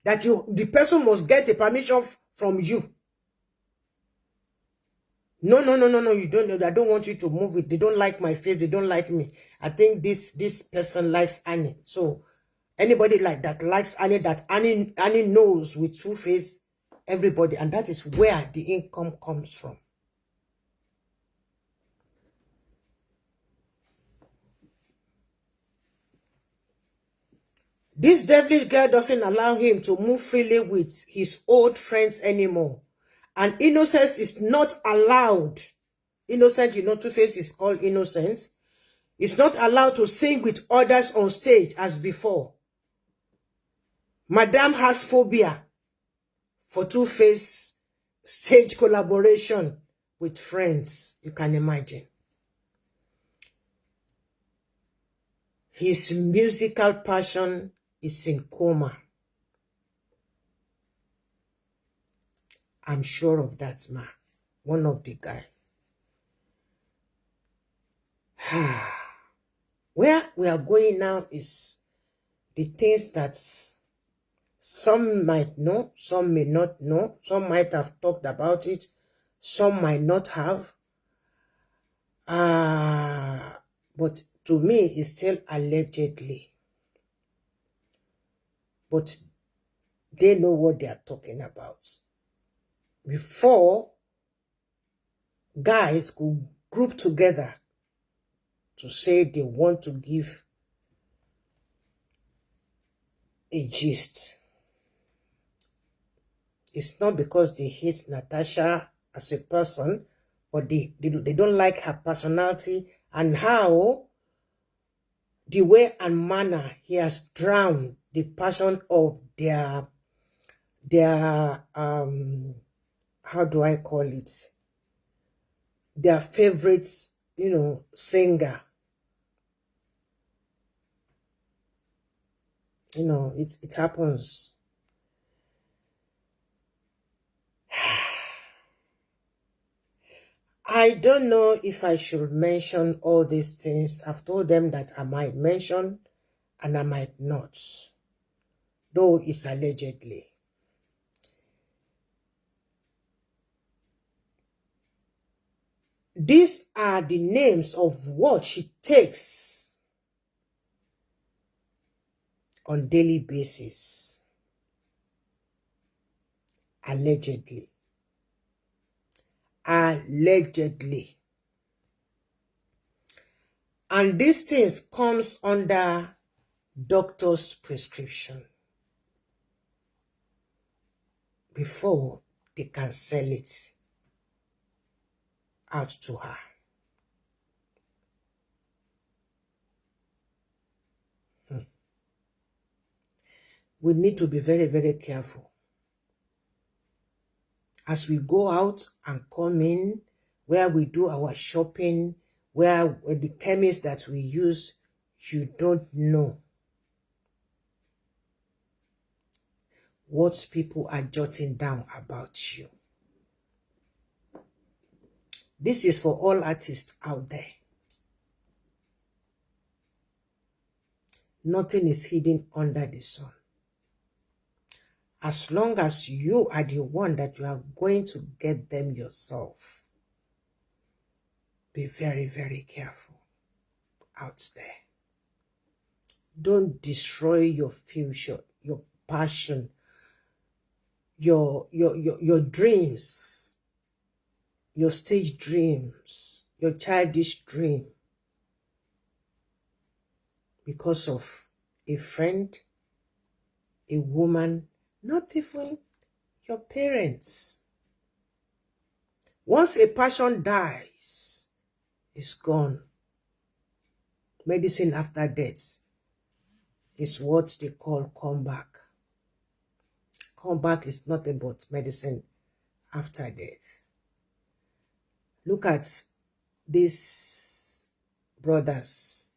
that the person must get a permission from you. No, you don't know. I don't want you to move it. They don't like my face. They don't like me. I think this person likes Annie. So anybody like that likes Annie, that Annie knows with Two-Face, everybody. And that is where the income comes from. This devilish girl doesn't allow him to move freely with his old friends anymore. And Innocence is not allowed. Innocent, you know, Two-Face is called Innocence. Is not allowed to sing with others on stage as before. Madame has phobia for Two-Face stage collaboration with friends. You can imagine. His musical passion is in coma. I'm sure of that, ma. One of the guy. Where we are going now is the things that some might know, some may not know, some might have talked about it, some might not have. But to me, it's still allegedly. But they know what they are talking about. Before, guys could group together to say they want to give a gist. It's not because they hate Natasha as a person, but they don't like her personality and how the way and manner he has drowned the passion of their how do I call it? Their favorite, singer. It happens. I don't know if I should mention all these things. I've told them that I might mention and I might not, though it's allegedly. These are the names of what she takes on daily basis. Allegedly. Allegedly. And these things comes under doctor's prescription before they can sell it out to her. We need to be very, very careful. As we go out and come in, where we do our shopping, where the chemists that we use, you don't know what people are jotting down about you. This is for all artists out there. Nothing is hidden under the sun. As long as you are the one that you are going to get them yourself, be very, very careful out there. Don't destroy your future, your passion, your dreams, your stage dreams, your childish dream because of a friend, a woman, not even your parents. Once a passion dies, it's gone. Medicine after death is what they call comeback. Comeback is nothing but medicine after death. Look at these brothers,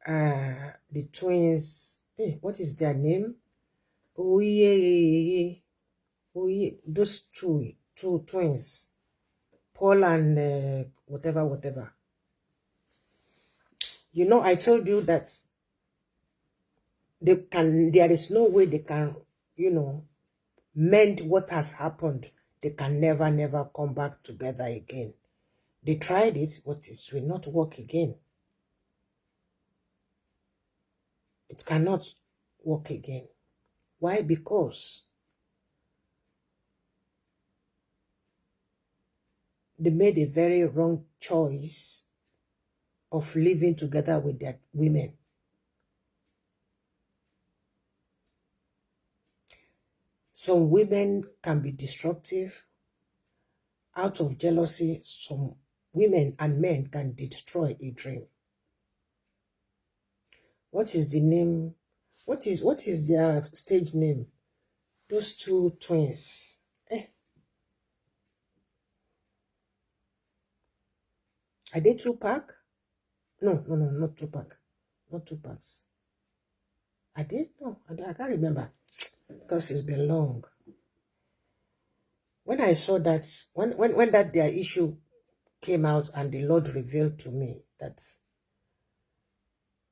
the twins. Hey, what is their name? Oh yeah. Those two twins, Paul and whatever. I told you that there is no way they can, mend what has happened. They can never come back together again. They tried it, but it will not work again. It cannot work again. Why? Because they made a very wrong choice of living together with their women. Some women can be destructive. Out of jealousy, some women and men can destroy a dream. What is the name? What is their stage name? Those two twins. Are they Tupac? No, not Tupac. Not Tupacs. Are they? No, I can't remember because it's been long. when I saw that, when that their issue came out and the Lord revealed to me that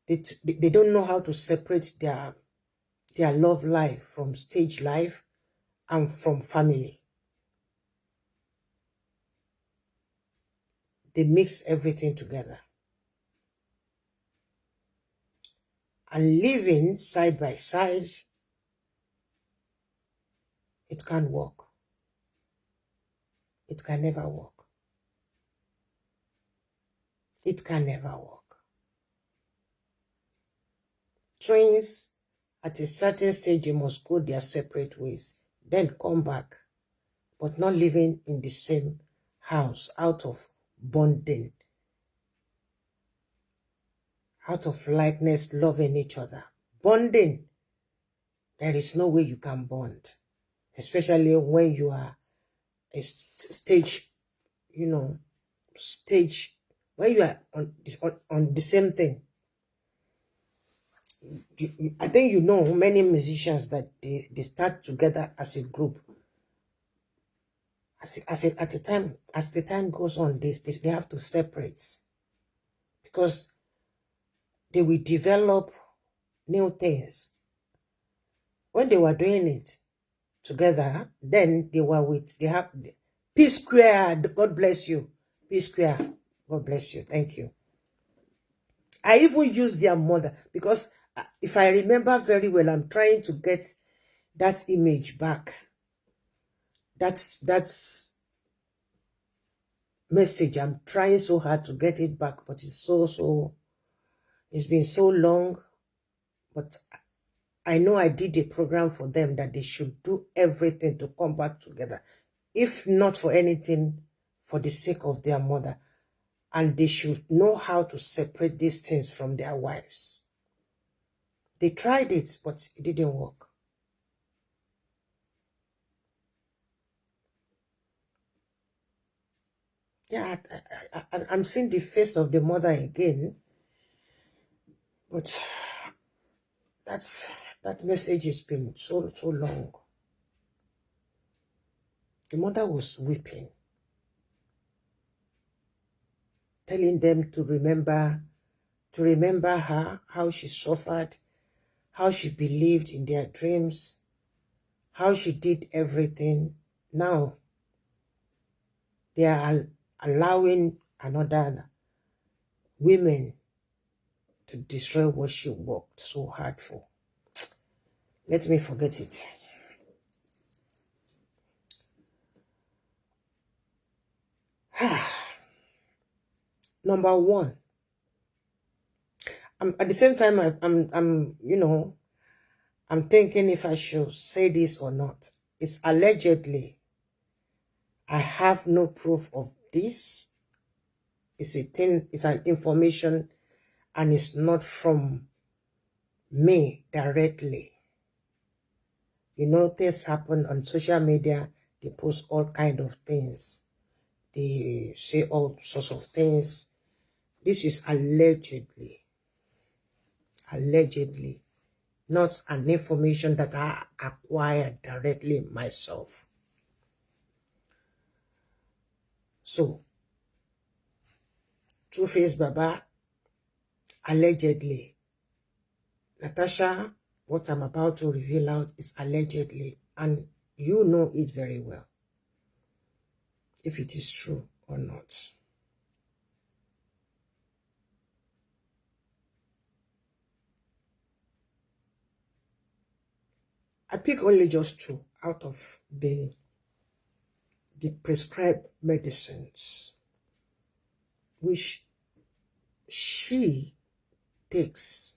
they don't know how to separate their love life from stage life and from family. They mix everything together. And living side by side, it can't work. It can never work. It can never work. Twins, at a certain stage, you must go their separate ways, then come back, but not living in the same house, out of bonding, out of likeness, loving each other. Bonding, there is no way you can bond, especially when you are a stage, stage, when you are on the same thing. I think you know many musicians that they start together as a group. As the time goes on, they have to separate, because they will develop new things. When they were doing it together, then they have P squared. God bless you. P squared. God bless you. Thank you. I even use their mother, because if I remember very well, I'm trying to get that image back. That's message. I'm trying so hard to get it back, but it's been so long. But I know I did a program for them that they should do everything to come back together, if not for anything, for the sake of their mother. And they should know how to separate these things from their wives. They tried it, but it didn't work. Yeah, I'm seeing the face of the mother again, but that message has been so long. The mother was weeping, telling them to remember her, how she suffered, how she believed in their dreams, how she did everything. Now, they are allowing another women to destroy what she worked so hard for. Let me forget it. Number one, at the same time, I'm thinking if I should say this or not. It's allegedly. I have no proof of this. It's an information, and it's not from me directly. Things happen on social media. They post all kind of things. They say all sorts of things. This is allegedly, not an information that I acquired directly myself. So, Two-Face Baba, allegedly. Natasha, what I'm about to reveal out is allegedly, and you know it very well, if it is true or not. I pick only just two out of the prescribed medicines which she takes.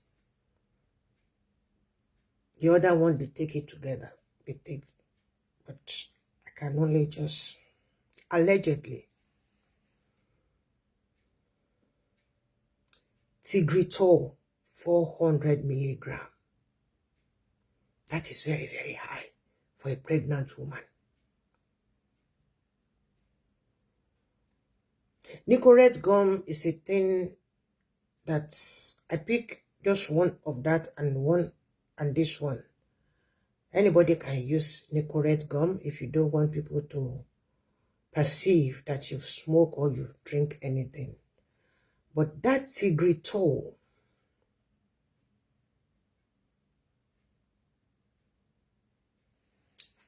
The other one, they take it together. They take, but I can only just allegedly. Tigritol, 400 milligram. That is very, very high for a pregnant woman. Nicorette gum is a thing that I pick just one of that and this one. Anybody can use Nicorette gum if you don't want people to perceive that you've smoked or you've drink anything. But that Tigritol,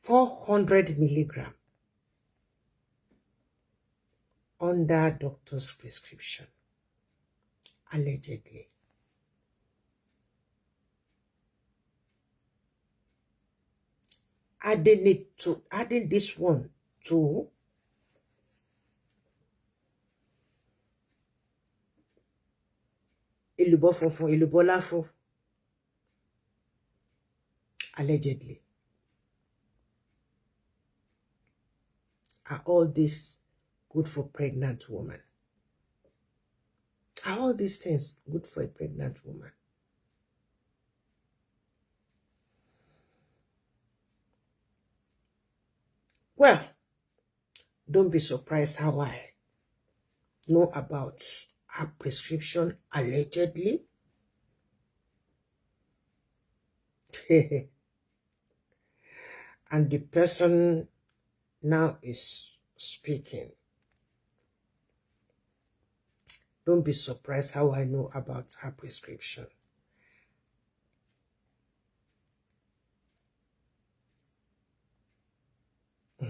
400 milligram under doctor's prescription, allegedly. Adding this one to èlùbọ́ funfun, èlùbọ́ láfún, allegedly. Are all this good for pregnant women? Are all these things good for a pregnant woman? Well, don't be surprised how I know about her prescription, allegedly. And the person now is speaking. Don't be surprised how I know about her prescription.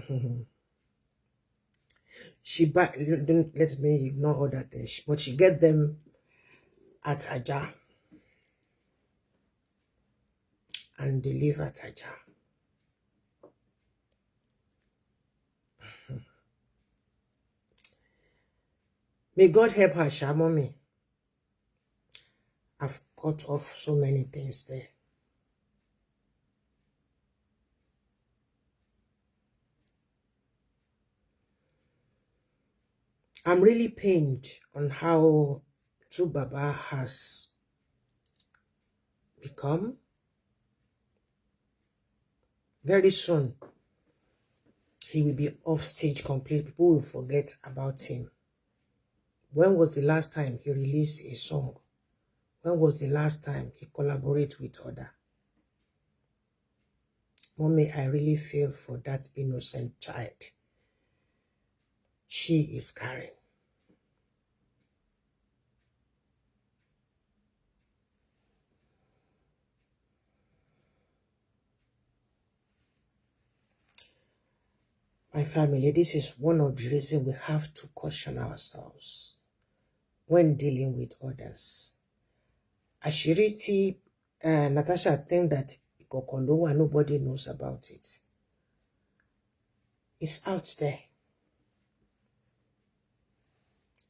Don't let me ignore all that things, but she get them at Aja and they live at Aja. May God help her, mommy. I've cut off so many things there. I'm really pained on how True Baba has become. Very soon, he will be off stage completely. People will forget about him. When was the last time he released a song? When was the last time he collaborated with other? Mommy, I really feel for that innocent child she is carrying. My family, this is one of the reasons we have to caution ourselves when dealing with others. Ashiriti, Natasha think that Kokolowa, nobody knows about it. It's out there.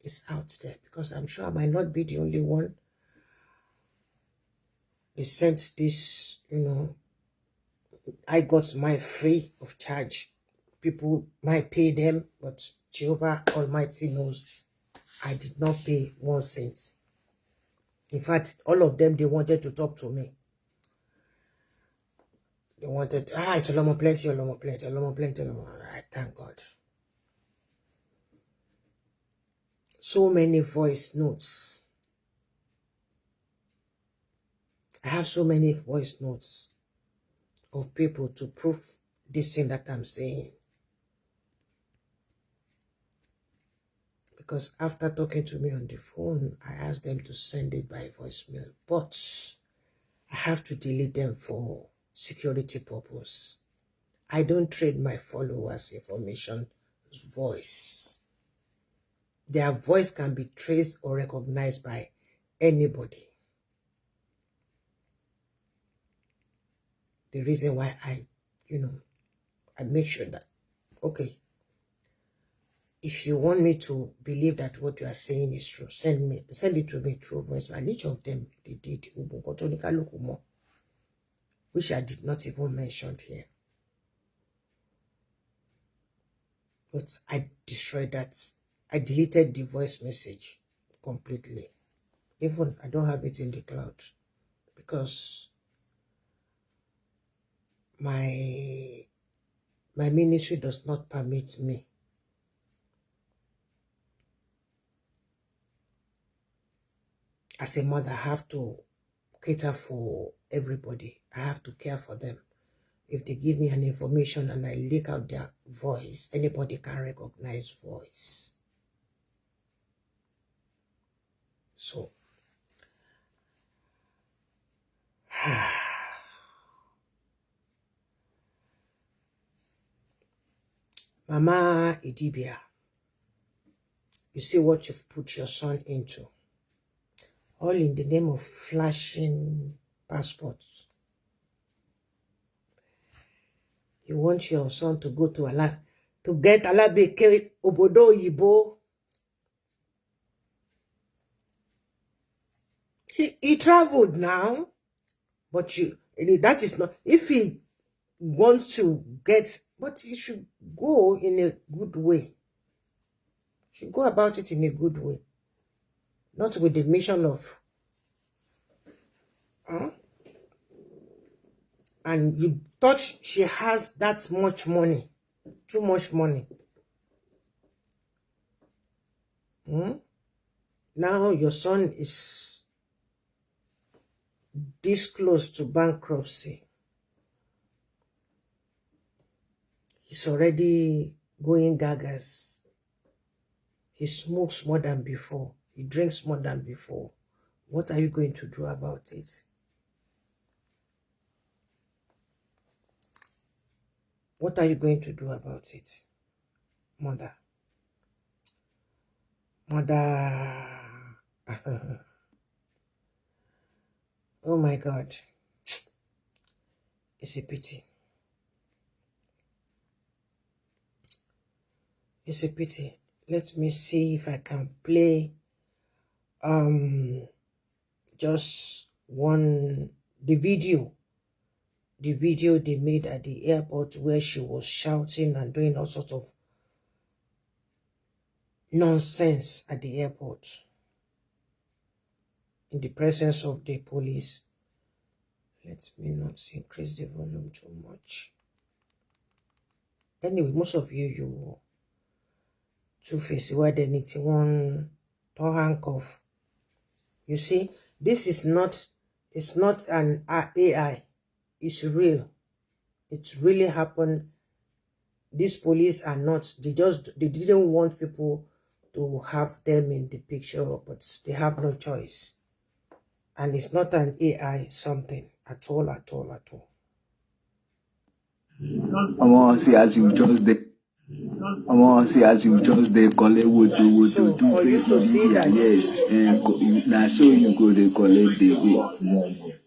It's out there because I'm sure I might not be the only one. They sent this, I got mine free of charge. People might pay them, but Jehovah Almighty knows I did not pay 1 cent. In fact, all of them, they wanted to talk to me. They wanted, it's a lot more plenty, I thank God. So many voice notes. I have so many voice notes of people to prove this thing that I'm saying. Because after talking to me on the phone, I asked them to send it by voicemail. But I have to delete them for security purpose. I don't trade my followers' information voice. Their voice can be traced or recognized by anybody. The reason why I make sure that, okay, if you want me to believe that what you are saying is true, send it to me through voice. And each of them, they did, which I did not even mention here. But I destroyed that. I deleted the voice message completely. Even I don't have it in the cloud because my ministry does not permit me. As a mother, I have to cater for everybody. I have to care for them. if they give me an information and I leak out their voice, anybody can recognize voice. So, Mama Idibia, you see what you've put your son into. All in the name of flashing passports. You want your son to go to Allah, to get Alabeke Obodo Yibo. He traveled now, but that is not, if he wants to get, but he should go in a good way. He should go about it in a good way. Not with the mission of, and you thought she has that much money, too much money. Now your son is this close to bankruptcy. He's already going gagas. He smokes more than before. He drinks more than before. What are you going to do about it? What are you going to do about it, mother? Mother. Oh my God. It's a pity. It's a pity. Let me see if I can play just the video they made at the airport where she was shouting and doing all sorts of nonsense at the airport in the presence of the police. Let me not increase the volume too much. Anyway, most of you two-face where they need one to handcuff. You see, this is not, it's not an AI. It's real. It's really happened. These police are not, they didn't want people to have them in the picture, but they have no choice. And it's not an AI something at all. I want to see as you just did. I want to see as you just dey collect woto do face media, yes, and na so you go dey collect the way.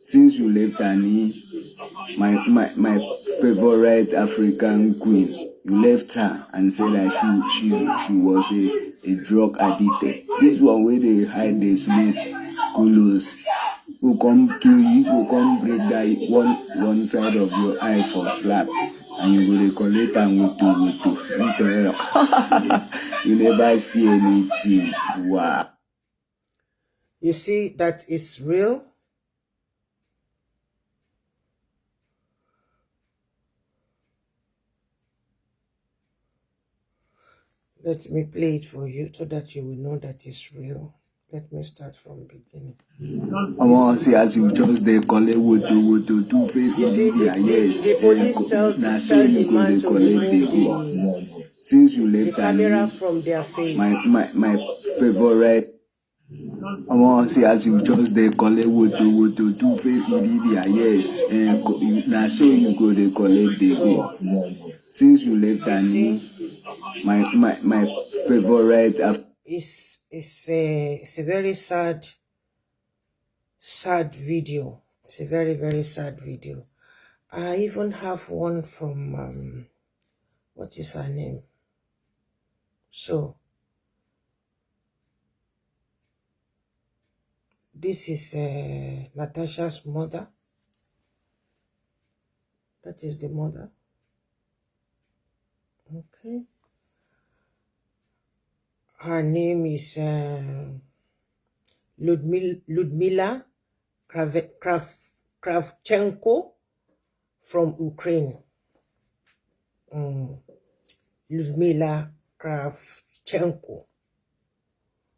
Since you left Annie, my favorite African queen, you left her and said that she was a drug addicted. This one where they hide the smoke coolers. Who come kill you, who come break that one side of your eye for slap, and you will collect and with you. You never see anything. Wow. You see that is real. Let me play it for you so that you will know that it's real. Let me start from the beginning. I want to see as you just dey collect woto do face media, yes. The police tell the man to remove since you left the camera from their face. My favorite. I want to see as you just dey collect woto do face media, yes. Na so you go dey collect the way. Since you left Annie, my favorite. It's a very sad video. It's a very, very sad video. I even have one from what is her name? So this is Natasha's mother. That is the mother. Okay. Her name is Ludmila Kravchenko from Ukraine. Ludmila Kravchenko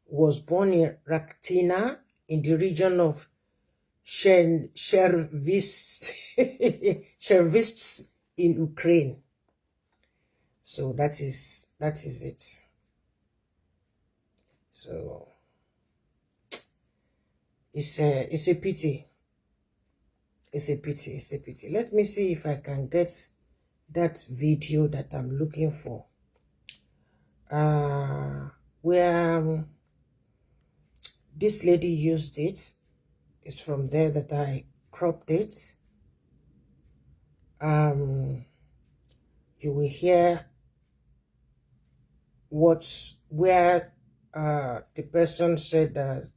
was born in Rakhtina in the region of Chervitz in Ukraine. So that is it. So it's a pity. It's a pity. It's a pity. Let me see if I can get that video that I'm looking for. Where this lady used it. It's from there that I cropped it. You will hear where the person said that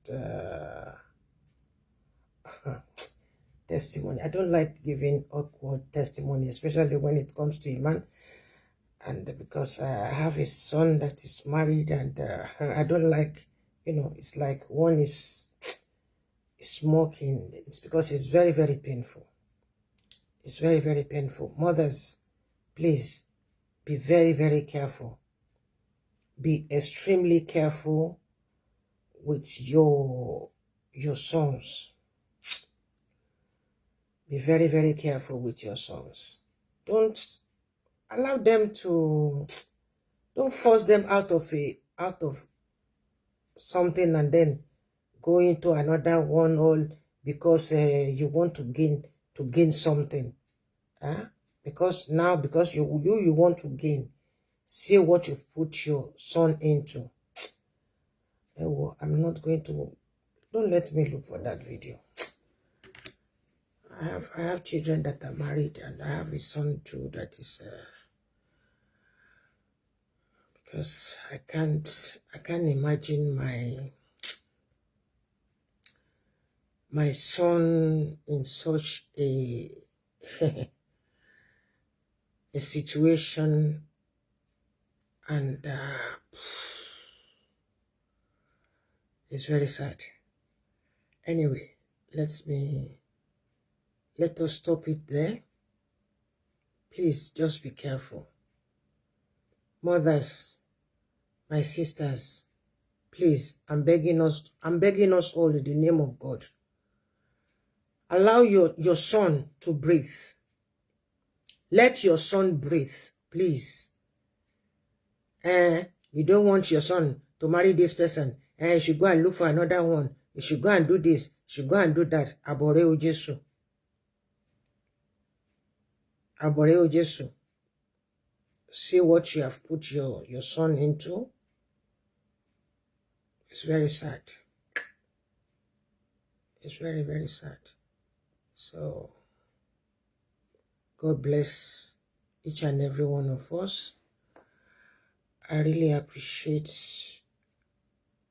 testimony. I don't like giving awkward testimony, especially when it comes to a man. And because I have a son that is married, and I don't like, it's like one is smoking. It's because it's very, very painful. It's very, very painful. Mothers, please be very, very careful. Be extremely careful with your sons. Be very, very careful with your sons. Don't allow them to, don't force them out of something and then go into another one all because you want to gain something. Because you want to gain. See what you've put your son into. I'm not going to. Don't let me look for that video. I have children that are married, and I have a son too that is because I can't imagine my son in such a a situation, and it's very sad. Anyway, let us stop it there. Please just be careful. Mothers, my sisters, please, I'm begging us all in the name of God. Allow your son to breathe. Let your son breathe, please. You don't want your son to marry this person. You should go and look for another one. You should go and do this. You should go and do that. Aboreo Jesu. Aboreo Jesu. See what you have put your son into. It's very sad. It's very, very sad. So, God bless each and every one of us. I really appreciate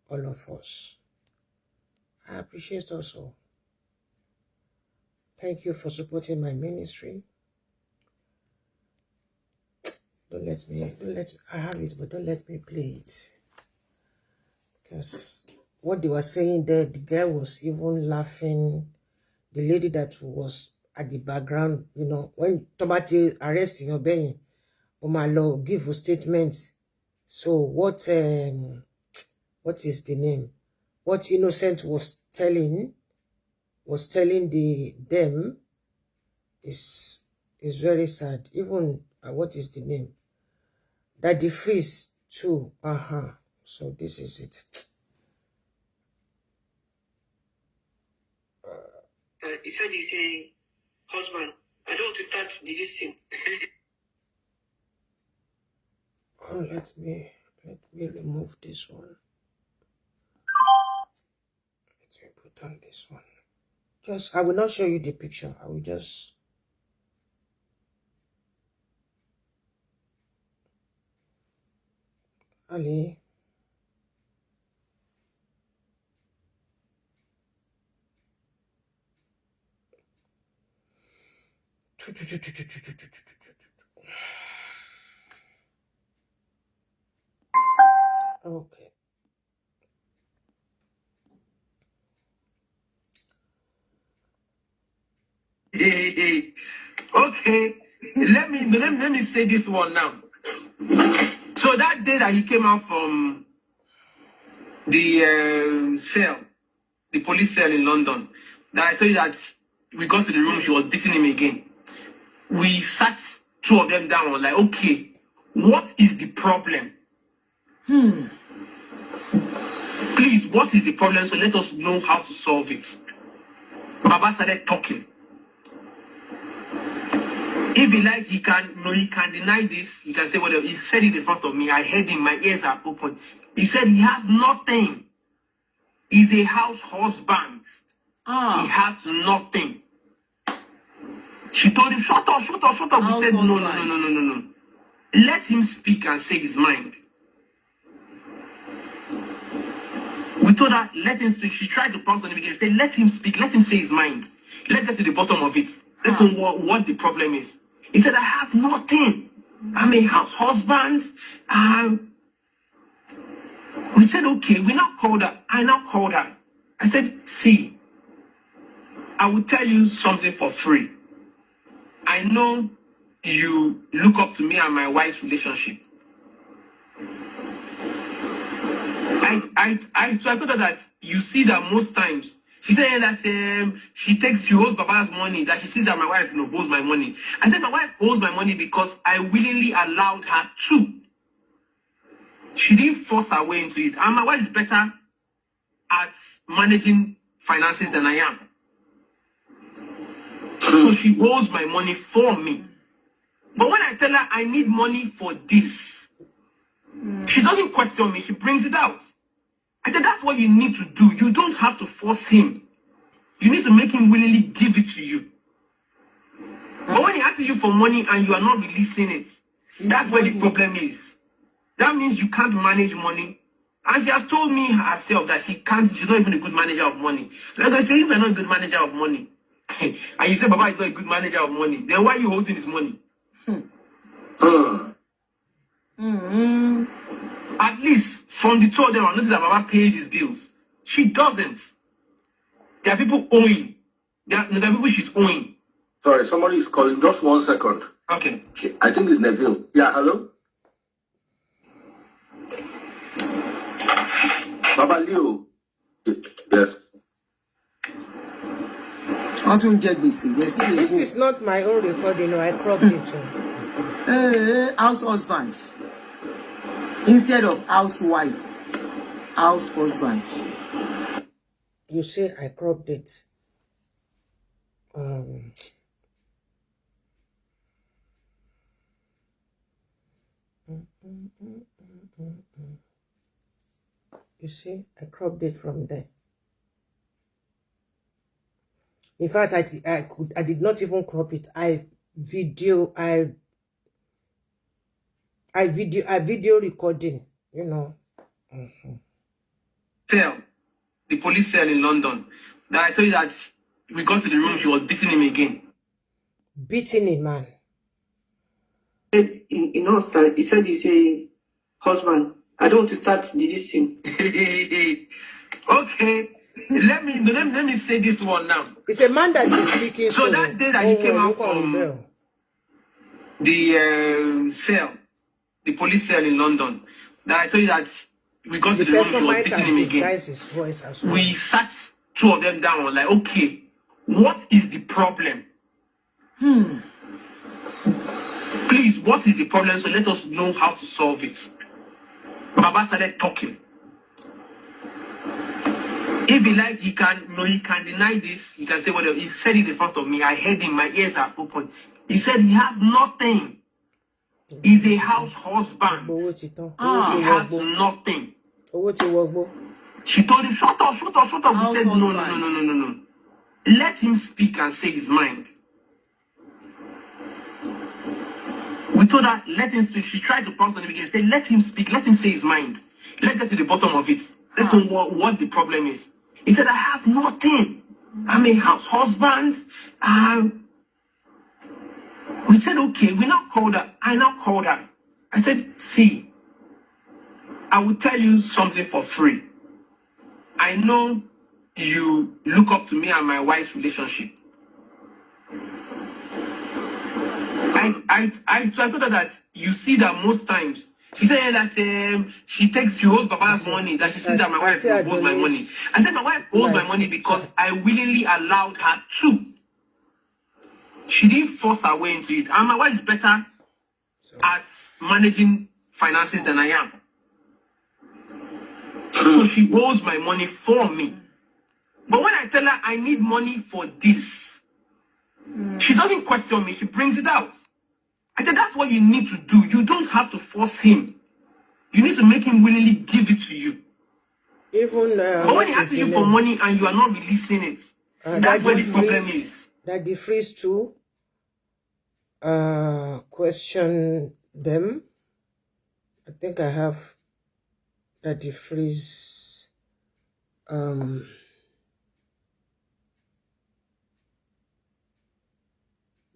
all of us. I appreciate also. Thank you for supporting my ministry. Don't let me, I have it, but don't let me play it. Because what they were saying there, the guy was even laughing. The lady that was at the background, when Tomati arresting your belly, Omalo give a statement. So what is the name? What Innocent was telling them is very sad. Even what is the name? That the freeze too. So this is it. He said he's a husband. I don't want to start this thing. Let me remove this one. Let me put on this one. I will not show you the picture. I will just. Ali. Okay. Okay. Let me say this one now. So that day that he came out from the cell, the police cell in London, that I told you that we got to the room, she was beating him again. We sat two of them down. Like, okay, what is the problem? Please, what is the problem? So let us know how to solve it. Baba started talking. If he like, he can deny this. He can say whatever. He said it in front of me. I heard him. My ears are open. He said he has nothing. He's a house husband. He has nothing. She told him, shut up, shut up, shut up. He said, no. Let him speak and say his mind. We told her, let him speak. She tried to pounce on him again. She said, let him speak. Let him say his mind. Let's get to the bottom of it. Let's know what the problem is. He said, I have nothing. I'm a house husband. We said, okay. We now called her. I now called her. I said, see, I will tell you something for free. I know you look up to me and my wife's relationship. I told her that you see that most times. She said that she holds Baba's money, that she sees that my wife holds my money. I said my wife holds my money because I willingly allowed her to. She didn't force her way into it. And my wife is better at managing finances than I am. So she holds my money for me. But when I tell her I need money for this, she doesn't question me. She brings it out. I said, that's what you need to do. You don't have to force him. You need to make him willingly give it to you. But when he asks you for money and you are not releasing it, that's where the problem is. That means you can't manage money. And she has told me herself that she's not even a good manager of money. Like I say, if you're not a good manager of money, and you say Baba is not a good manager of money, then why are you holding his money? At least from the two of them, I noticed that Baba pays his bills. She doesn't. There are people owing. There are people she's owing. Sorry, somebody is calling. Just 1 second. Okay. I think it's Neville. Yeah, hello? Baba Leo. Yes. This is not my own recording. I cropped it. House husband instead of housewife. House husband. You say I cropped it. You see, I cropped it from there. In fact, I did not even crop it. I video recording, you know. Cell, the police cell in London. That I told you that we got to the room, she was beating him again. Beating him, man. In us, he said he's a husband. I don't want to start this thing. Okay. Let me say this one now. It's a man that is speaking. So that day that he came out from the cell, the police cell in London, that I told you that we got to the room, she was beating him again. His voice as well. We sat two of them down, like, okay, what is the problem? Please, what is the problem? So let us know how to solve it. Baba started talking. If he like, he can deny this. He can say whatever. He said it in front of me. I heard him. My ears are open. He said he has nothing. He's a house husband. He has nothing. She told him, shut up, shut up, shut up. He said, no. Let him speak and say his mind. We told her, let him speak. She tried to pounce on him again. She said, let him speak. Let him say his mind. Let's get to the bottom of it. Let's know what the problem is. He said, I have nothing. I'm a house husband. We said, okay. We now called her. I now called her. I said, see, I will tell you something for free. I know you look up to me and my wife's relationship. I told her that you see that most times. She said that she holds Baba's money, that she sees that my wife holds my money. I said my wife holds my money because I willingly allowed her to. She didn't force her way into it. And my wife is better at managing finances than I am. So she holds my money for me. But when I tell her I need money for this, she doesn't question me. She brings it out. I said, that's what you need to do. You don't have to force him. You need to make him willingly give it to you. Even but when he asks you for money and you are not releasing it, that's where the problem is. That the freeze to question them. I think I have that the freeze no,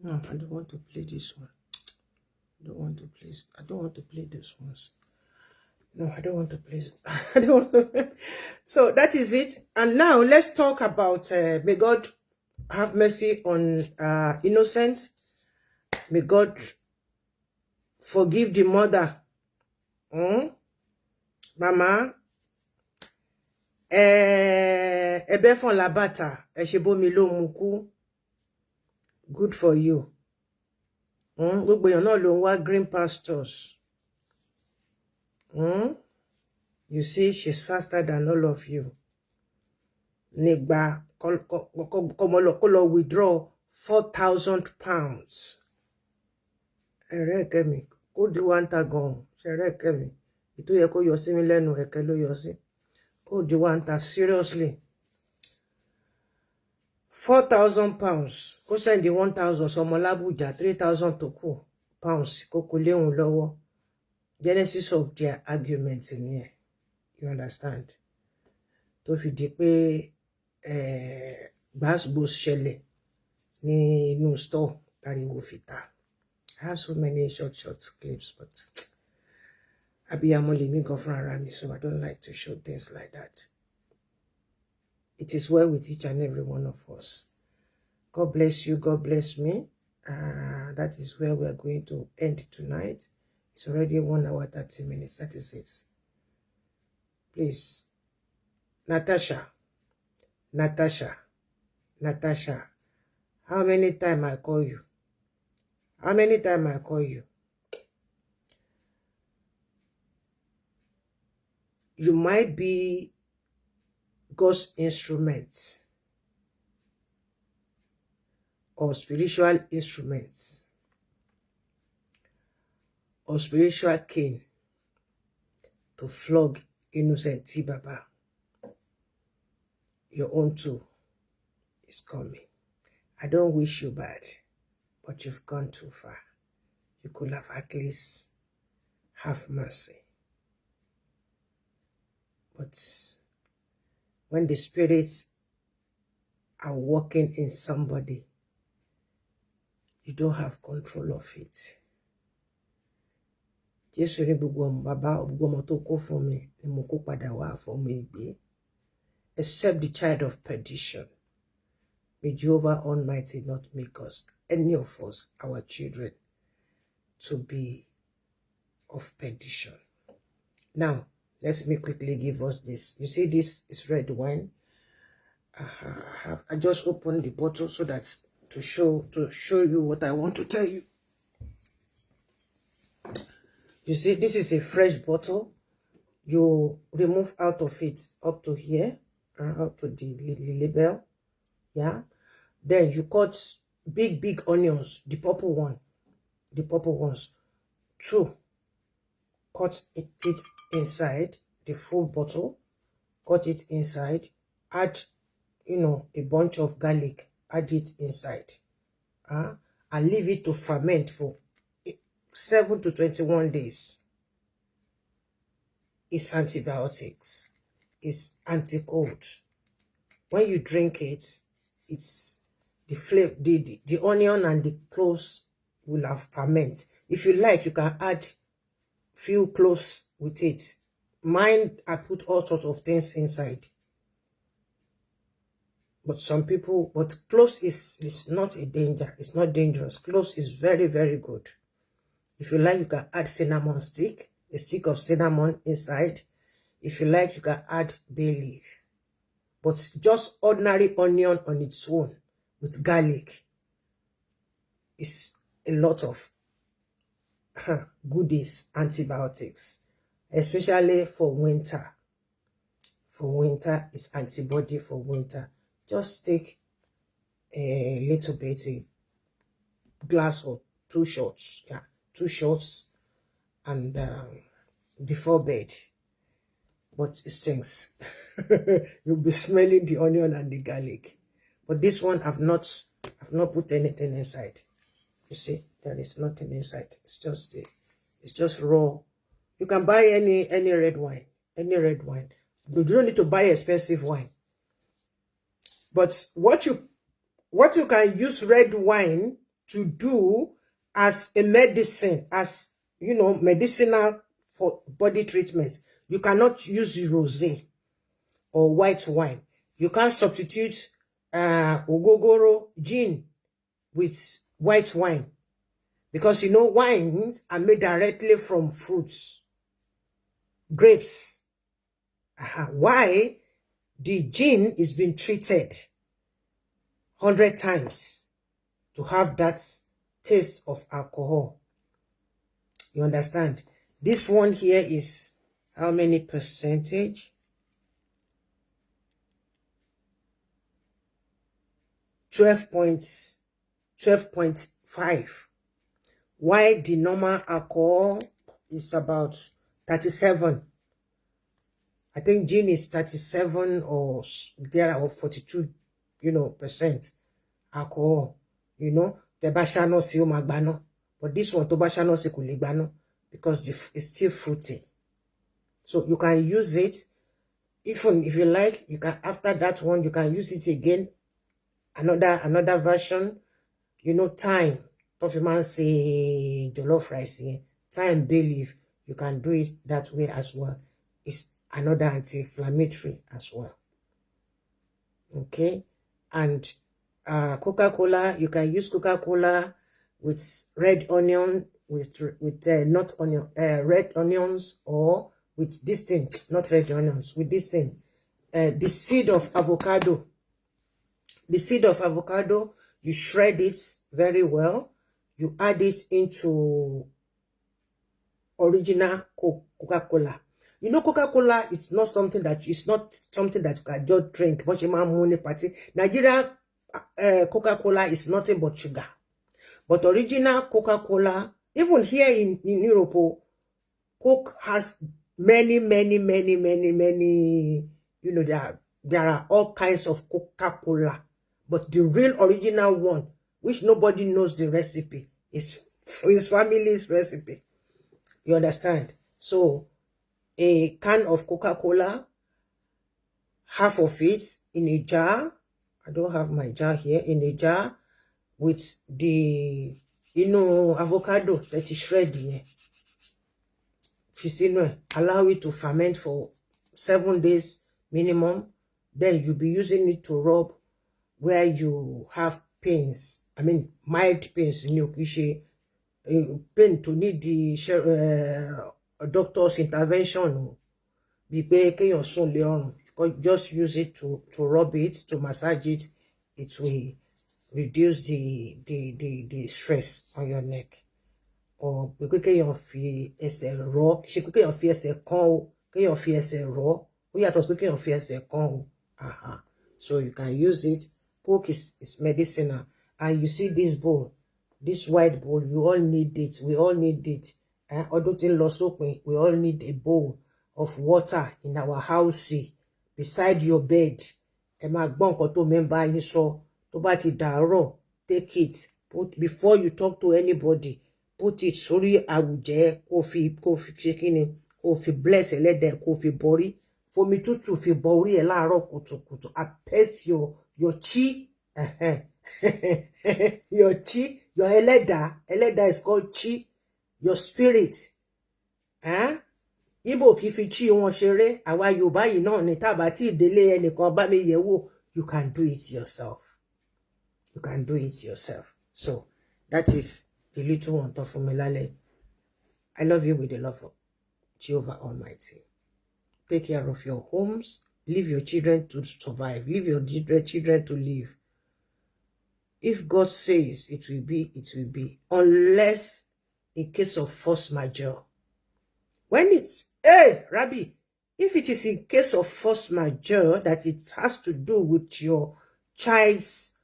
I don't want to play this one. I don't want to play this ones. No, I don't want to play. I don't want to. So that is it. And now let's talk about may God have mercy on innocent. May God forgive the mother. Mama, ebe fon la bata, shebomi lo muku. Good for you. Gbogbo èèyàn náà ló ń wá green pastures. You see, she's faster than all of you. Negba, kó lọ withdraw £4,000. Ẹ̀rẹ́ mi, kó di wá ń ta gan-an. Ṣẹ̀rẹ́ mi, ìtó yẹ kó yọ sí mi lẹ́nu ẹ̀kẹ́ ló yọ sí. Kó di wá ń ta seriously. £4,000. Kó send the 1,000 sọmọ l'Abuja, 3,000 tó kù pounds kó kó léhùn lọ́wọ́. Genesis of their arguments in here. You understand? Tó fi di pé gbasgbos ṣẹlẹ̀ ní inú store tariwo fita. I have so many short clips, but abiyamọ lèmi gan fúnra ara mi, so I don't like to show things like that. It is well with each and every one of us. God bless you. God bless me. That is where we are going to end tonight. It's already 1 hour, 30 minutes. That is it. Please. Natasha. How many times I call you? How many times I call you? You might be God's instruments or spiritual instruments or spiritual cane to flog innocent Baba. Your own too is coming. I don't wish you bad, but you've gone too far. You could have at least have mercy. But when the spirits are working in somebody, you don't have control of it. Jésù ní gbogbo ọmọ bàbá gbogbo ọmọ tó kó fún mi ni mo kó padà wá fún mi gbé, except the child of perdition. May Jehovah Almighty not make us, any of us, our children, to be of perdition. Now, let me quickly give us this. You see, this is red wine. I just opened the bottle so that to show you what I want to tell you. You see, this is a fresh bottle. You remove out of it up to here, up to the label. Yeah. Then you cut big onions, the purple ones. 2. Cut it inside the full bottle. Cut it inside. Add, a bunch of garlic. Add it inside. And leave it to ferment for 7 to 21 days. It's antibiotics. It's anti-cold. When you drink it, it's the flavor, the onion and the cloves will have ferment. If you like, you can add few cloves with it. Mine, I put all sorts of things inside. But cloves is not a danger. It's not dangerous. Cloves is very, very good. If you like, you can add cinnamon stick, a stick of cinnamon inside. If you like, you can add bay leaf. But just ordinary onion on its own with garlic is a lot of goodies, antibiotics, especially for winter. For winter, it's antibody for winter. Just take a little bit, a glass or 2 shots. Yeah, 2 shots, and before bed. But it stinks. You'll be smelling the onion and the garlic. But this one, I've not put anything inside. You see, there is nothing inside. It's just raw. You can buy any red wine, You don't need to buy expensive wine. But what you can use red wine to do as a medicine, as medicinal for body treatments, you cannot use rosé or white wine. You can't substitute ogogoro gin with white wine, because wines are made directly from fruits, grapes. Why? The gin is being treated 100 times to have that taste of alcohol. You understand? This one here is how many percentage? 12.5. Why the normal alcohol is about 37. I think gin is 37 or there, or 42, percent alcohol. The bashano si o magbano. But this one to bashano si kuligbano, because it's still fruity. So you can use it. Even if you like, you can, after that one, you can use it again. Another version, thyme. Toffee man say jollof rice, thyme, bay leaf. You can do it that way as well. It's another anti-inflammatory as well. Okay, and Coca-Cola, you can use Coca-Cola with red onion, with not onion, red onions, or with this thing, not red onions, with this thing, the seed of avocado. The seed of avocado, you shred it very well. You add it into original Coca-Cola. Coca-Cola is not something that you can just drink. But party. Nigeria Coca-Cola is nothing but sugar. But original Coca-Cola, even here in Europe, Coke has many. There are all kinds of Coca-Cola. But the real original one, which nobody knows the recipe, is his family's recipe. You understand? So, a can of Coca-Cola, half of it in a jar. I don't have my jar here. In a jar with the, avocado that is shredded. Allow it to ferment for 7 days minimum. Then you'll be using it to rub where you have pains. I mean, mild pains. Pain to need the doctor's intervention. Just use it to rub it, to massage it. It will reduce the stress on your neck. Or kéèyàn fi ẹsẹ̀ rọ́, ṣe kéèyàn fi ẹsẹ̀ kán o, kéèyàn fi ẹsẹ̀ rọ́, ó yàtọ̀ sí kéèyàn fi ẹsẹ̀ kán o. So you can use it. Coke is medicinal. And you see this bowl, this white bowl, you all need it. We all need it. We all need a bowl of water in our house, beside your bed. Take it. Before you talk to anybody, put it sórí àwùjẹ, kó fi bless ẹlẹ́dẹ̀, kó fi borí, fomi tútù fi borí ẹ láàárọ̀ kùtùkùtù. Appease your chi, your chi, your ẹlẹ́dà is called chi, your spirit. Ibo kì í fi chi wọn ṣeré, àwa Yorùbá yìí náà ni tábà tí ìdílé ẹnìkan bá mi yẹ̀wò. You can do it yourself. You can do it yourself. So that is the little one for Melale. I love you with the love of Jehovah Almighty. Take care of your homes. Leave your children to survive. Leave your children to live. If God says it will be, it will be. Unless in case of force majeure. When it's, hey, Rabbi, if it is in case of force majeure that it has to do with your child's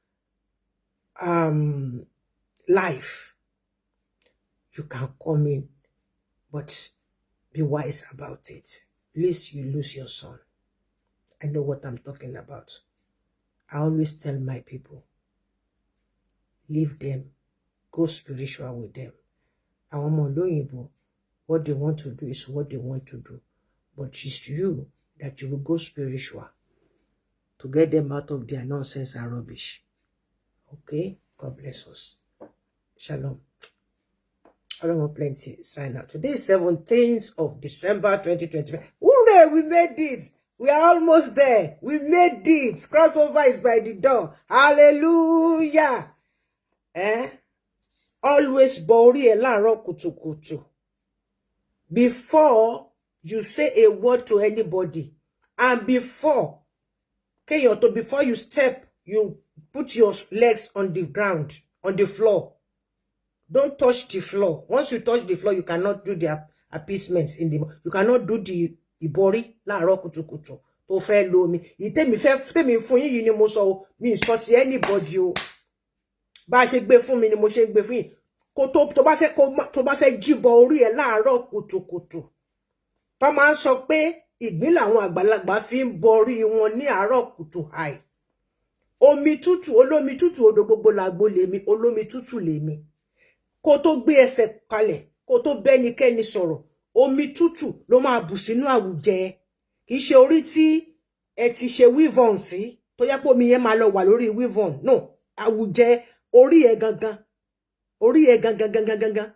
life, you can come in, but be wise about it. Lest you lose your son. I know what I'm talking about. I always tell my people, leave them, go spiritual with them. Àwọn ọmọ olóyìnbó, what they want to do is what they want to do. But it's you that you will go spiritual to get them out of their nonsense and rubbish. Okay? God bless us. Shalom. I don't want plenty. Sign out. Today is 17th of December 2025. Hooray! We made it. We are almost there. We made it. Crossover is by the door. Hallelujah. Always bori láàárọ̀ kùtùkùtù. Before you say a word to anybody, and before you step, you put your legs on the ground, on the floor. Don't touch the floor. Once you touch the floor, you cannot do the appeasements in the. You cannot do the ibori láàárọ̀ kùtùkùtù. Tó fẹ́ lo mi. Ìtẹ́mi fún yín yìí ni mo sọ mi sọ ti anybody o. Bá ṣe gbé fún mi ni mo ṣe gbé fún yín. Kó tó bá fẹ́ jíbọ orí ẹ̀ láàárọ̀ kùtùkùtù. Tó máa ń sọ pé ìgbín làwọn àgbàlagbà fi ń borí wọn ní àárọ̀ kùtù hàì. Omi tútù, olómi tútù odò gbogbo làgbo lèmi, olómi tútù lèmi. Kó tó gbé ẹsẹ̀ kalẹ̀, kó tó bẹ́nikẹ́ni sọ̀rọ̀, omi tútù ló máa bù sínú àwùjẹ. Kì í ṣe orí tí ẹ ti ṣe weave-on sí, tó yẹ pé omi yẹn máa lọ wà lórí weave-on. No, àwùjẹ orí ẹ gangan. Orí ẹ gangan.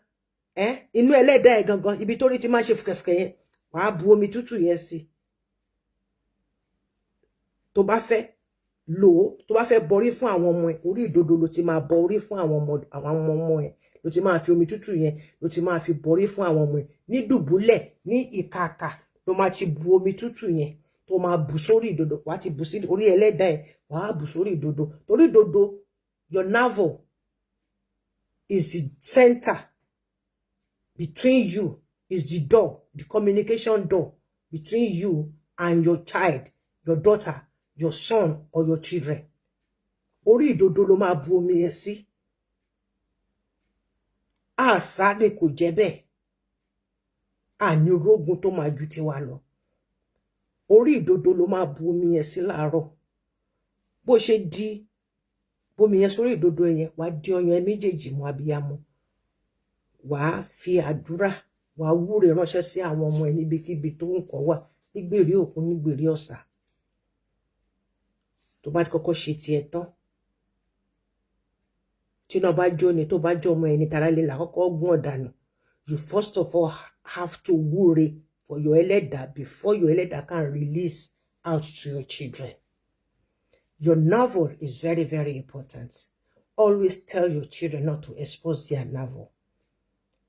Inú ẹlẹ́dàá ẹ gangan, ibi tó rí ti máa ṣe fùkẹ̀fùkẹ̀ yẹn, wàá bu omi tútù yẹn sí. Tó bá fẹ́ lò, tó bá fẹ́ borí fún àwọn ọmọ ẹ, orí ìdodo ló ti máa bọ orí fún àwọn ọmọ ẹ. Ló ti máa fi omi tútù yẹn, ló ti máa fi borí fún àwọn ọmọ ẹ. Ní dùbúlẹ̀, ní ìkàkà, ló máa ti bu omi tútù yẹn, tó máa bù sórí ìdodo, wàá ti bù sí orí ẹlẹ́dàá ẹ, wàá bù sórí ìdodo. Torí ìdodo, your navel is the center between you, is the door, the communication door between you and your child, your daughter, your son, or your children. Orí ìdodo ló máa bu omi yẹn sí. Àṣà ni kò jẹ́ bẹ́ẹ̀. Àní rógun tó máa ju tiwa lọ. Orí ìdodo ló máa bu omi yẹn sí láàárọ̀. Bó ṣe di bomi yẹn sórí ìdodo yẹn, wàá di ọyàn ẹ méjèèjì mú abiyamọ. Wàá fi àdúrà, wàá wúre ránṣẹ́ sí àwọn ọmọ ẹ níbikíbi tó ń kọ́ wà, nígbèrè òkun, nígbèrè ọ̀sà. Tó bá ti kọ́kọ́ ṣe tiẹ̀ tán. Tí náà bá jó ni, tó bá jó ọmọ ẹ ní tara lè là kọ́kọ́ gún ọ̀dànù. You first of all have to wúre for your ẹlẹ́dàá before your ẹlẹ́dàá can release out to your children. Your navel is very, very important. Always tell your children not to expose their navel.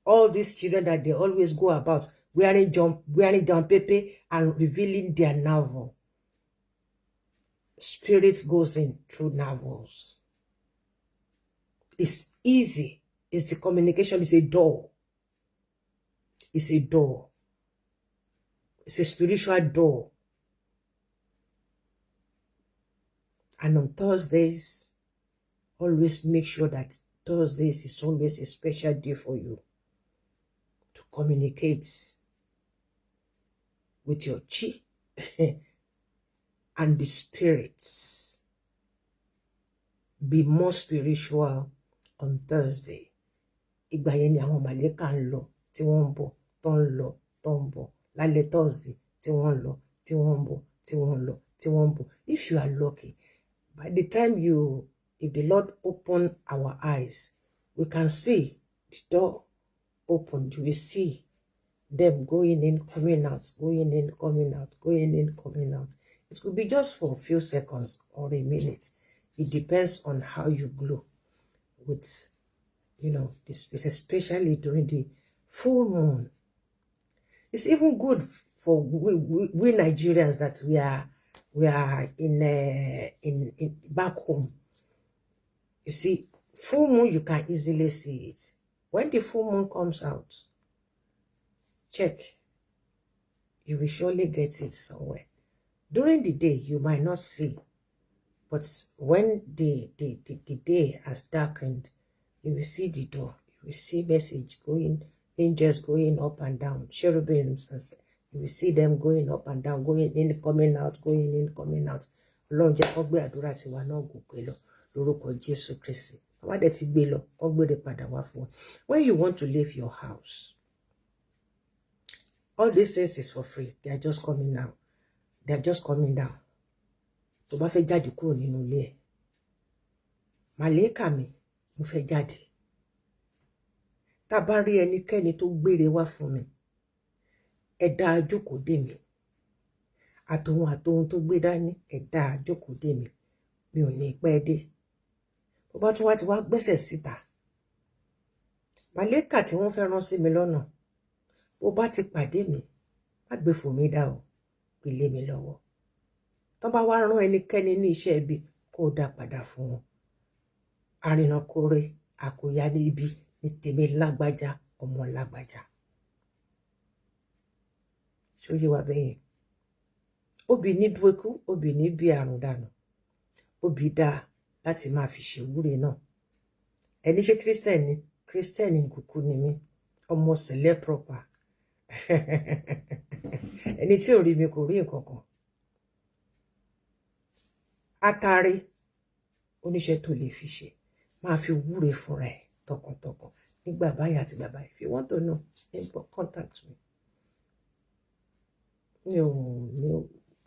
All these children that they always go about wearing jumpepe and revealing their navel. Spirit goes in through navels. It's easy. It's the communication. It's a door. It's a door. It's a spiritual door. And on Thursdays, always make sure that Thursdays is always a special day for you to communicate with your chi and the spirits. Be more spiritual on Thursday. Ìgbà yẹn ni àwọn màlẹ́kà ń lọ, tí wọ́n ń bọ̀, tó ń lọ, tó ń bọ̀. Lálẹ́ Thursday, tí wọ́n ń lọ, tí wọ́n ń bọ̀, tí wọ́n ń lọ, tí wọ́n ń bọ̀. If you are lucky, by the time if the Lord open our eyes, we can see the door open. You will see them going in, coming out, going in, coming out, going in, coming out. It could be just for a few seconds or a minute. It depends on how you glow with, this space, especially during the full moon. It's even good for we Nigerians that we are in back home. You see, full moon, you can easily see it. When the full moon comes out, check. You will surely get it somewhere. During the day, you might not see. But when the day has darkened, you will see the door. You will see message going, angels going up and down, cherubims. You will see them going up and down, going in, coming out, going in, coming out. Ọlọ́run jẹ́ kó gbé àdúrà tiwa náà gòkè lọ lórúkọ Jésù Kristi. Wá dẹ̀ ti gbé lọ, kó gbé padà wá fún ọ. When you want to leave your house, all these things is for free. They are just coming now. They are just coming down. Tó bá fẹ́ jáde kúrò nínú ilé ẹ̀. Màlẹ́kà mi, mo fẹ́ jáde. Tá bá rí ẹnikẹ́ni tó gbére wá fún mi, ẹ dá jókòó dè mí. Àtòhun tó gbé dání, ẹ dá jókòó dè mí. Mi ò ní pẹ́ dé. Bó bá tún wá ti wá gbẹ́sẹ̀ síta. Màlẹ́kà tí wọ́n fẹ́ rán sí mi lọ́nà. Bó bá ti pàdé mi, má gbé fò mí dá o, gbé lé mi lọ́wọ́. Tó bá wá rán ẹnikẹ́ni ní iṣẹ́ ibi, kó dá padà fún wọn. Àrìnàkórè, àkóyá ní ibi, ní tèmi lágbájá, ọmọ lágbájá. Ṣó yé wa bẹ́yẹn? Obì ní bú ikú, obì ní bí àrùn dànù. Obì dáa láti máa fi ṣe ìwúre náà. Ẹni ṣe Kírísítẹ́nì kúkú ni mí, ọmọ sẹ̀lẹ̀ proper. Ẹni tí ò rí mi kò rí nǹkan kan. Atare oníṣẹ́ tó lè fi ṣe, máa fi wúre fúnra ẹ̀ tọkàntọkàn nígbà báyìí àti bàbá. If you want to know, contact me.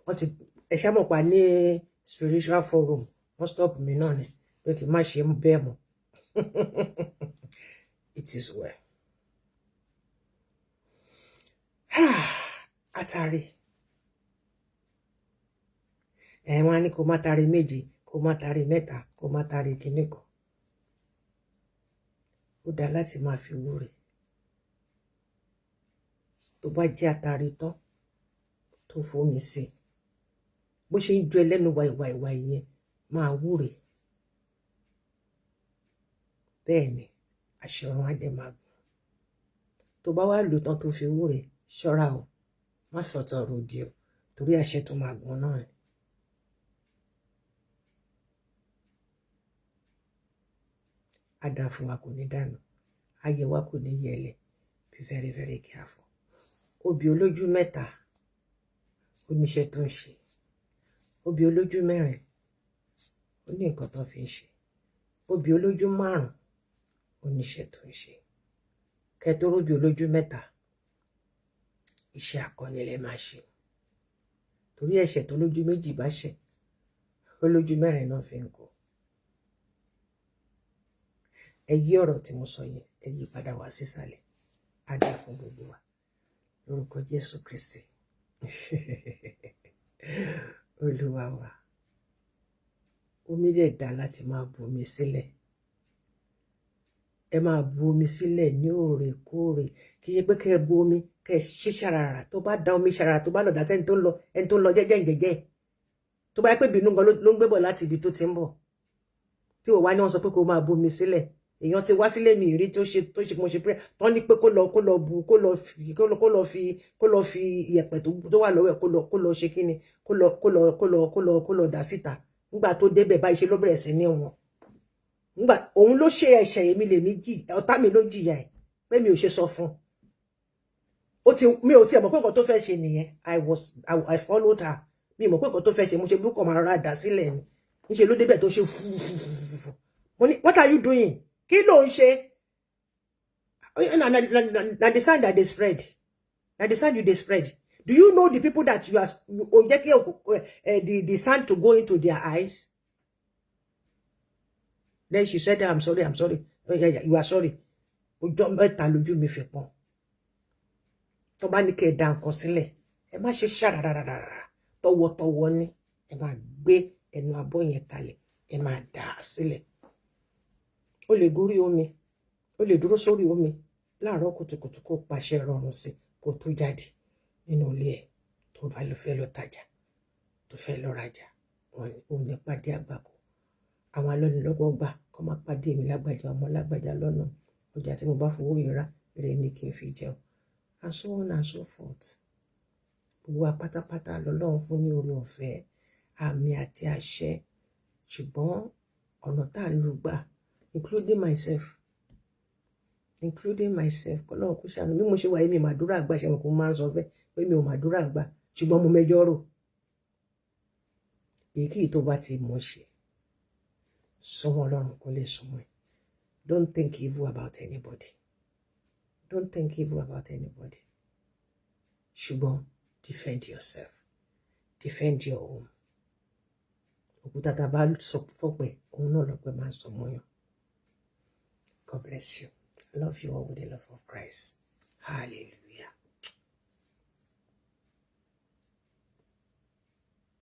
Wọ́n ti ẹ̀ṣẹ́ mọ̀ pa ní spiritual forum, wọ́n stop mi náà ni pé kí n má ṣe bẹ́ẹ̀ mọ́. It is well. Atare. Wọ́n á ní kó má tare méjì, kó má tare mẹ́ta, kó má tare kíní kan. Ó dá láti máa fi wúre. Tó bá jẹ́ atare tán, tó fomi sí. Bó ṣe ń jó ẹlẹ́nu wàìwàìwà yẹn, máa wúre. Bẹ́ẹ̀ ni, àṣẹ ọ̀run á dẹ̀ máa gùn. Tó bá wá lò tán tó fi wúre, ṣọ́ra o, má fọ̀tọ̀ ròdì o, torí àṣẹ tó máa gùn náà ni. Ada fún wa kò ní dànù, ayé wa kò ní yẹlẹ̀. Be very, very careful. Obì olójú mẹ́ta, oníṣẹ́ tó ń ṣe. Obì olójú mẹ́rin, ó ní nǹkan tó fi ń ṣe. Obì olójú márùn-ún, oníṣẹ́ tó ń ṣe. Kẹ́tóró obì olójú mẹ́ta, iṣẹ́ akọni lẹ máa ṣe. Torí ẹ̀ṣẹ̀ tó lójú méjì bá ṣẹ̀, olójú mẹ́rin náà fi ń kó. Ẹ yí ọ̀rọ̀ tí mo sọ yẹn, ẹ yí padà wá sísàlẹ̀. Á dá fún gbogbo wa. Lórúkọ Jésù Kristi. Olúwa wa. Omi lè dá láti máa bu omi sílẹ̀. Ẹ máa bu omi sílẹ̀ ní òrèkóòrè. Kì í ṣe pé kẹ́ ẹ bu omi, kẹ́ ẹ ṣe ṣàràrà. Tó bá da omi ṣàràrà, tó bá lọ dá sẹ́ni tó ń lọ jẹ́jẹ́. Tó bá yẹ pé bínú gan ló ń gbé bọ̀ láti ibi tó ti ń bọ̀. Tí ò wá ní wọ́n sọ pé kó máa bu omi sílẹ̀. Èèyàn ti wá sílé mi rí tó ṣe mo ṣe pé tán ní pé kó lọ fi iyẹ̀pẹ̀ tó wà lọ́wọ́ ẹ̀ kó lọ ṣe kíni kó lọ dà síta. Nígbà tó débẹ̀ báyìí ṣe ló bẹ̀rẹ̀ sí ní wọn. Nígbà òun ló ṣe ẹ̀ṣẹ̀ èmi lèmi ọ̀tá mi ló jìyà ẹ̀ pé mi ò ṣe sọ fún. Mi ò tiẹ̀ mọ̀ pé nǹkan tó fẹ́ ṣe nìyẹn. I followed her. Mi mọ̀ pé nǹkan tó fẹ́ ṣe mo ṣe blue comma rárá dà sílẹ̀ ni. Níṣe ló débẹ̀ tó ṣe fúfúfúfú. Mo ní, what are you doing? Kí ló ń ṣe? Na the sign that they spread. Na the sign you they spread. Do you know the people that you are the sand to go into their eyes? Then she said, I'm sorry. Oh, yeah, you are sorry. Ojo mẹ́ta lójú mi fi pọ́n. Tó bá ní kẹ́ dá nǹkan sílẹ̀, ẹ má ṣe ṣàràràràrà. Tọwọ́tọwọ́ ni, ẹ máa gbé ẹnu abọ́ yẹn kalẹ̀, ẹ máa dà sílẹ̀. Ó lè gorí omi, ó lè dúró sórí omi láàárọ̀ kùtùkùtù kó pàṣẹ rọrùn sí kó tó jáde nínú ilé ẹ̀ tó bá lọ fẹ́ lọ tajà, tó fẹ́ lọ rajà. Ò ní pàdé àgbàkọ. Àwọn alọ́nilọ́gbọ́ gbà kó má pàdé mi lágbàjá ọmọ lágbàjá lọ́nà. ọjà tí mo bá fowó yìí rà rẹ̀ ní kí n fi jẹun and so on and so forth. Gbogbo wa pátápátá lọ́lọ́run fún ní oore ọ̀fẹ́ àmì àti àṣẹ ṣùgbọ́n ọ̀nà tá à ń lò gbà including myself kọ́lọ́run kó ṣàánú bí mo ṣe wà yìí mi màdúrà àgbà ṣe mo kò máa ń sọ bẹ́ẹ̀ pé mi ò màdúrà àgbà ṣùgbọ́n mo mẹjọ rò èyíkéyìí tó bá ti mọ̀ ṣe súnmọ́ Ọlọ́run kó lè súnmọ́ ẹ. Don't think evil about anybody. Don't think evil about anybody. Ṣùgbọ́n defend yourself. Defend your home. Òkúta tá a bá sọ fọ́pẹ́ òun náà lọ́pẹ́ máa sọ mọ́yàn. God bless you. I love you all with the love of Christ. Hallelujah.